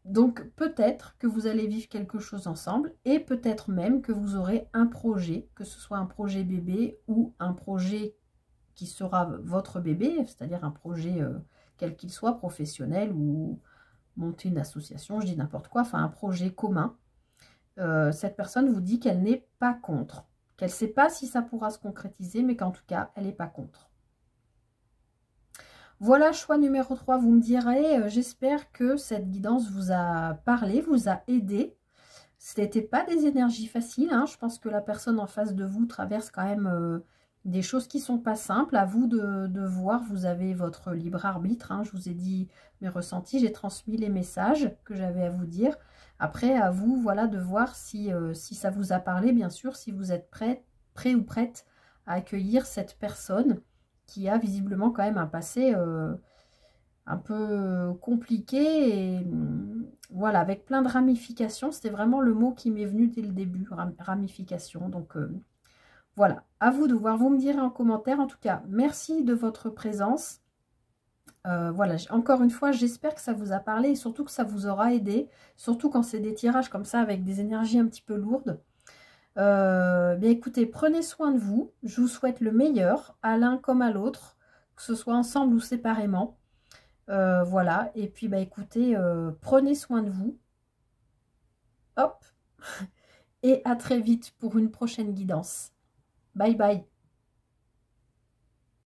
Donc peut-être que vous allez vivre quelque chose ensemble et peut-être même que vous aurez un projet, que ce soit un projet bébé ou un projet qui sera votre bébé, c'est-à-dire un projet quel qu'il soit, professionnel ou monter une association, je dis n'importe quoi, enfin un projet commun. Cette personne vous dit qu'elle n'est pas contre, qu'elle ne sait pas si ça pourra se concrétiser, mais qu'en tout cas, elle n'est pas contre. Voilà, choix numéro 3, vous me direz, j'espère que cette guidance vous a parlé, vous a aidé. Ce n'était pas des énergies faciles, hein. Je pense que la personne en face de vous traverse quand même des choses qui ne sont pas simples. À vous de voir, vous avez votre libre arbitre, hein. Je vous ai dit mes ressentis, j'ai transmis les messages que j'avais à vous dire. Après, à vous, voilà, de voir si ça vous a parlé, bien sûr, si vous êtes prêt ou prête à accueillir cette personne qui a visiblement quand même un passé un peu compliqué et voilà, avec plein de ramifications. C'était vraiment le mot qui m'est venu dès le début, ramification. Donc voilà, à vous de voir, vous me direz en commentaire. En tout cas, merci de votre présence. Voilà, encore une fois, j'espère que ça vous a parlé et surtout que ça vous aura aidé, surtout quand c'est des tirages comme ça avec des énergies un petit peu lourdes. Bien écoutez, prenez soin de vous, je vous souhaite le meilleur, à l'un comme à l'autre, que ce soit ensemble ou séparément. Voilà, et puis bah écoutez, prenez soin de vous. Hop, et à très vite pour une prochaine guidance. Bye bye.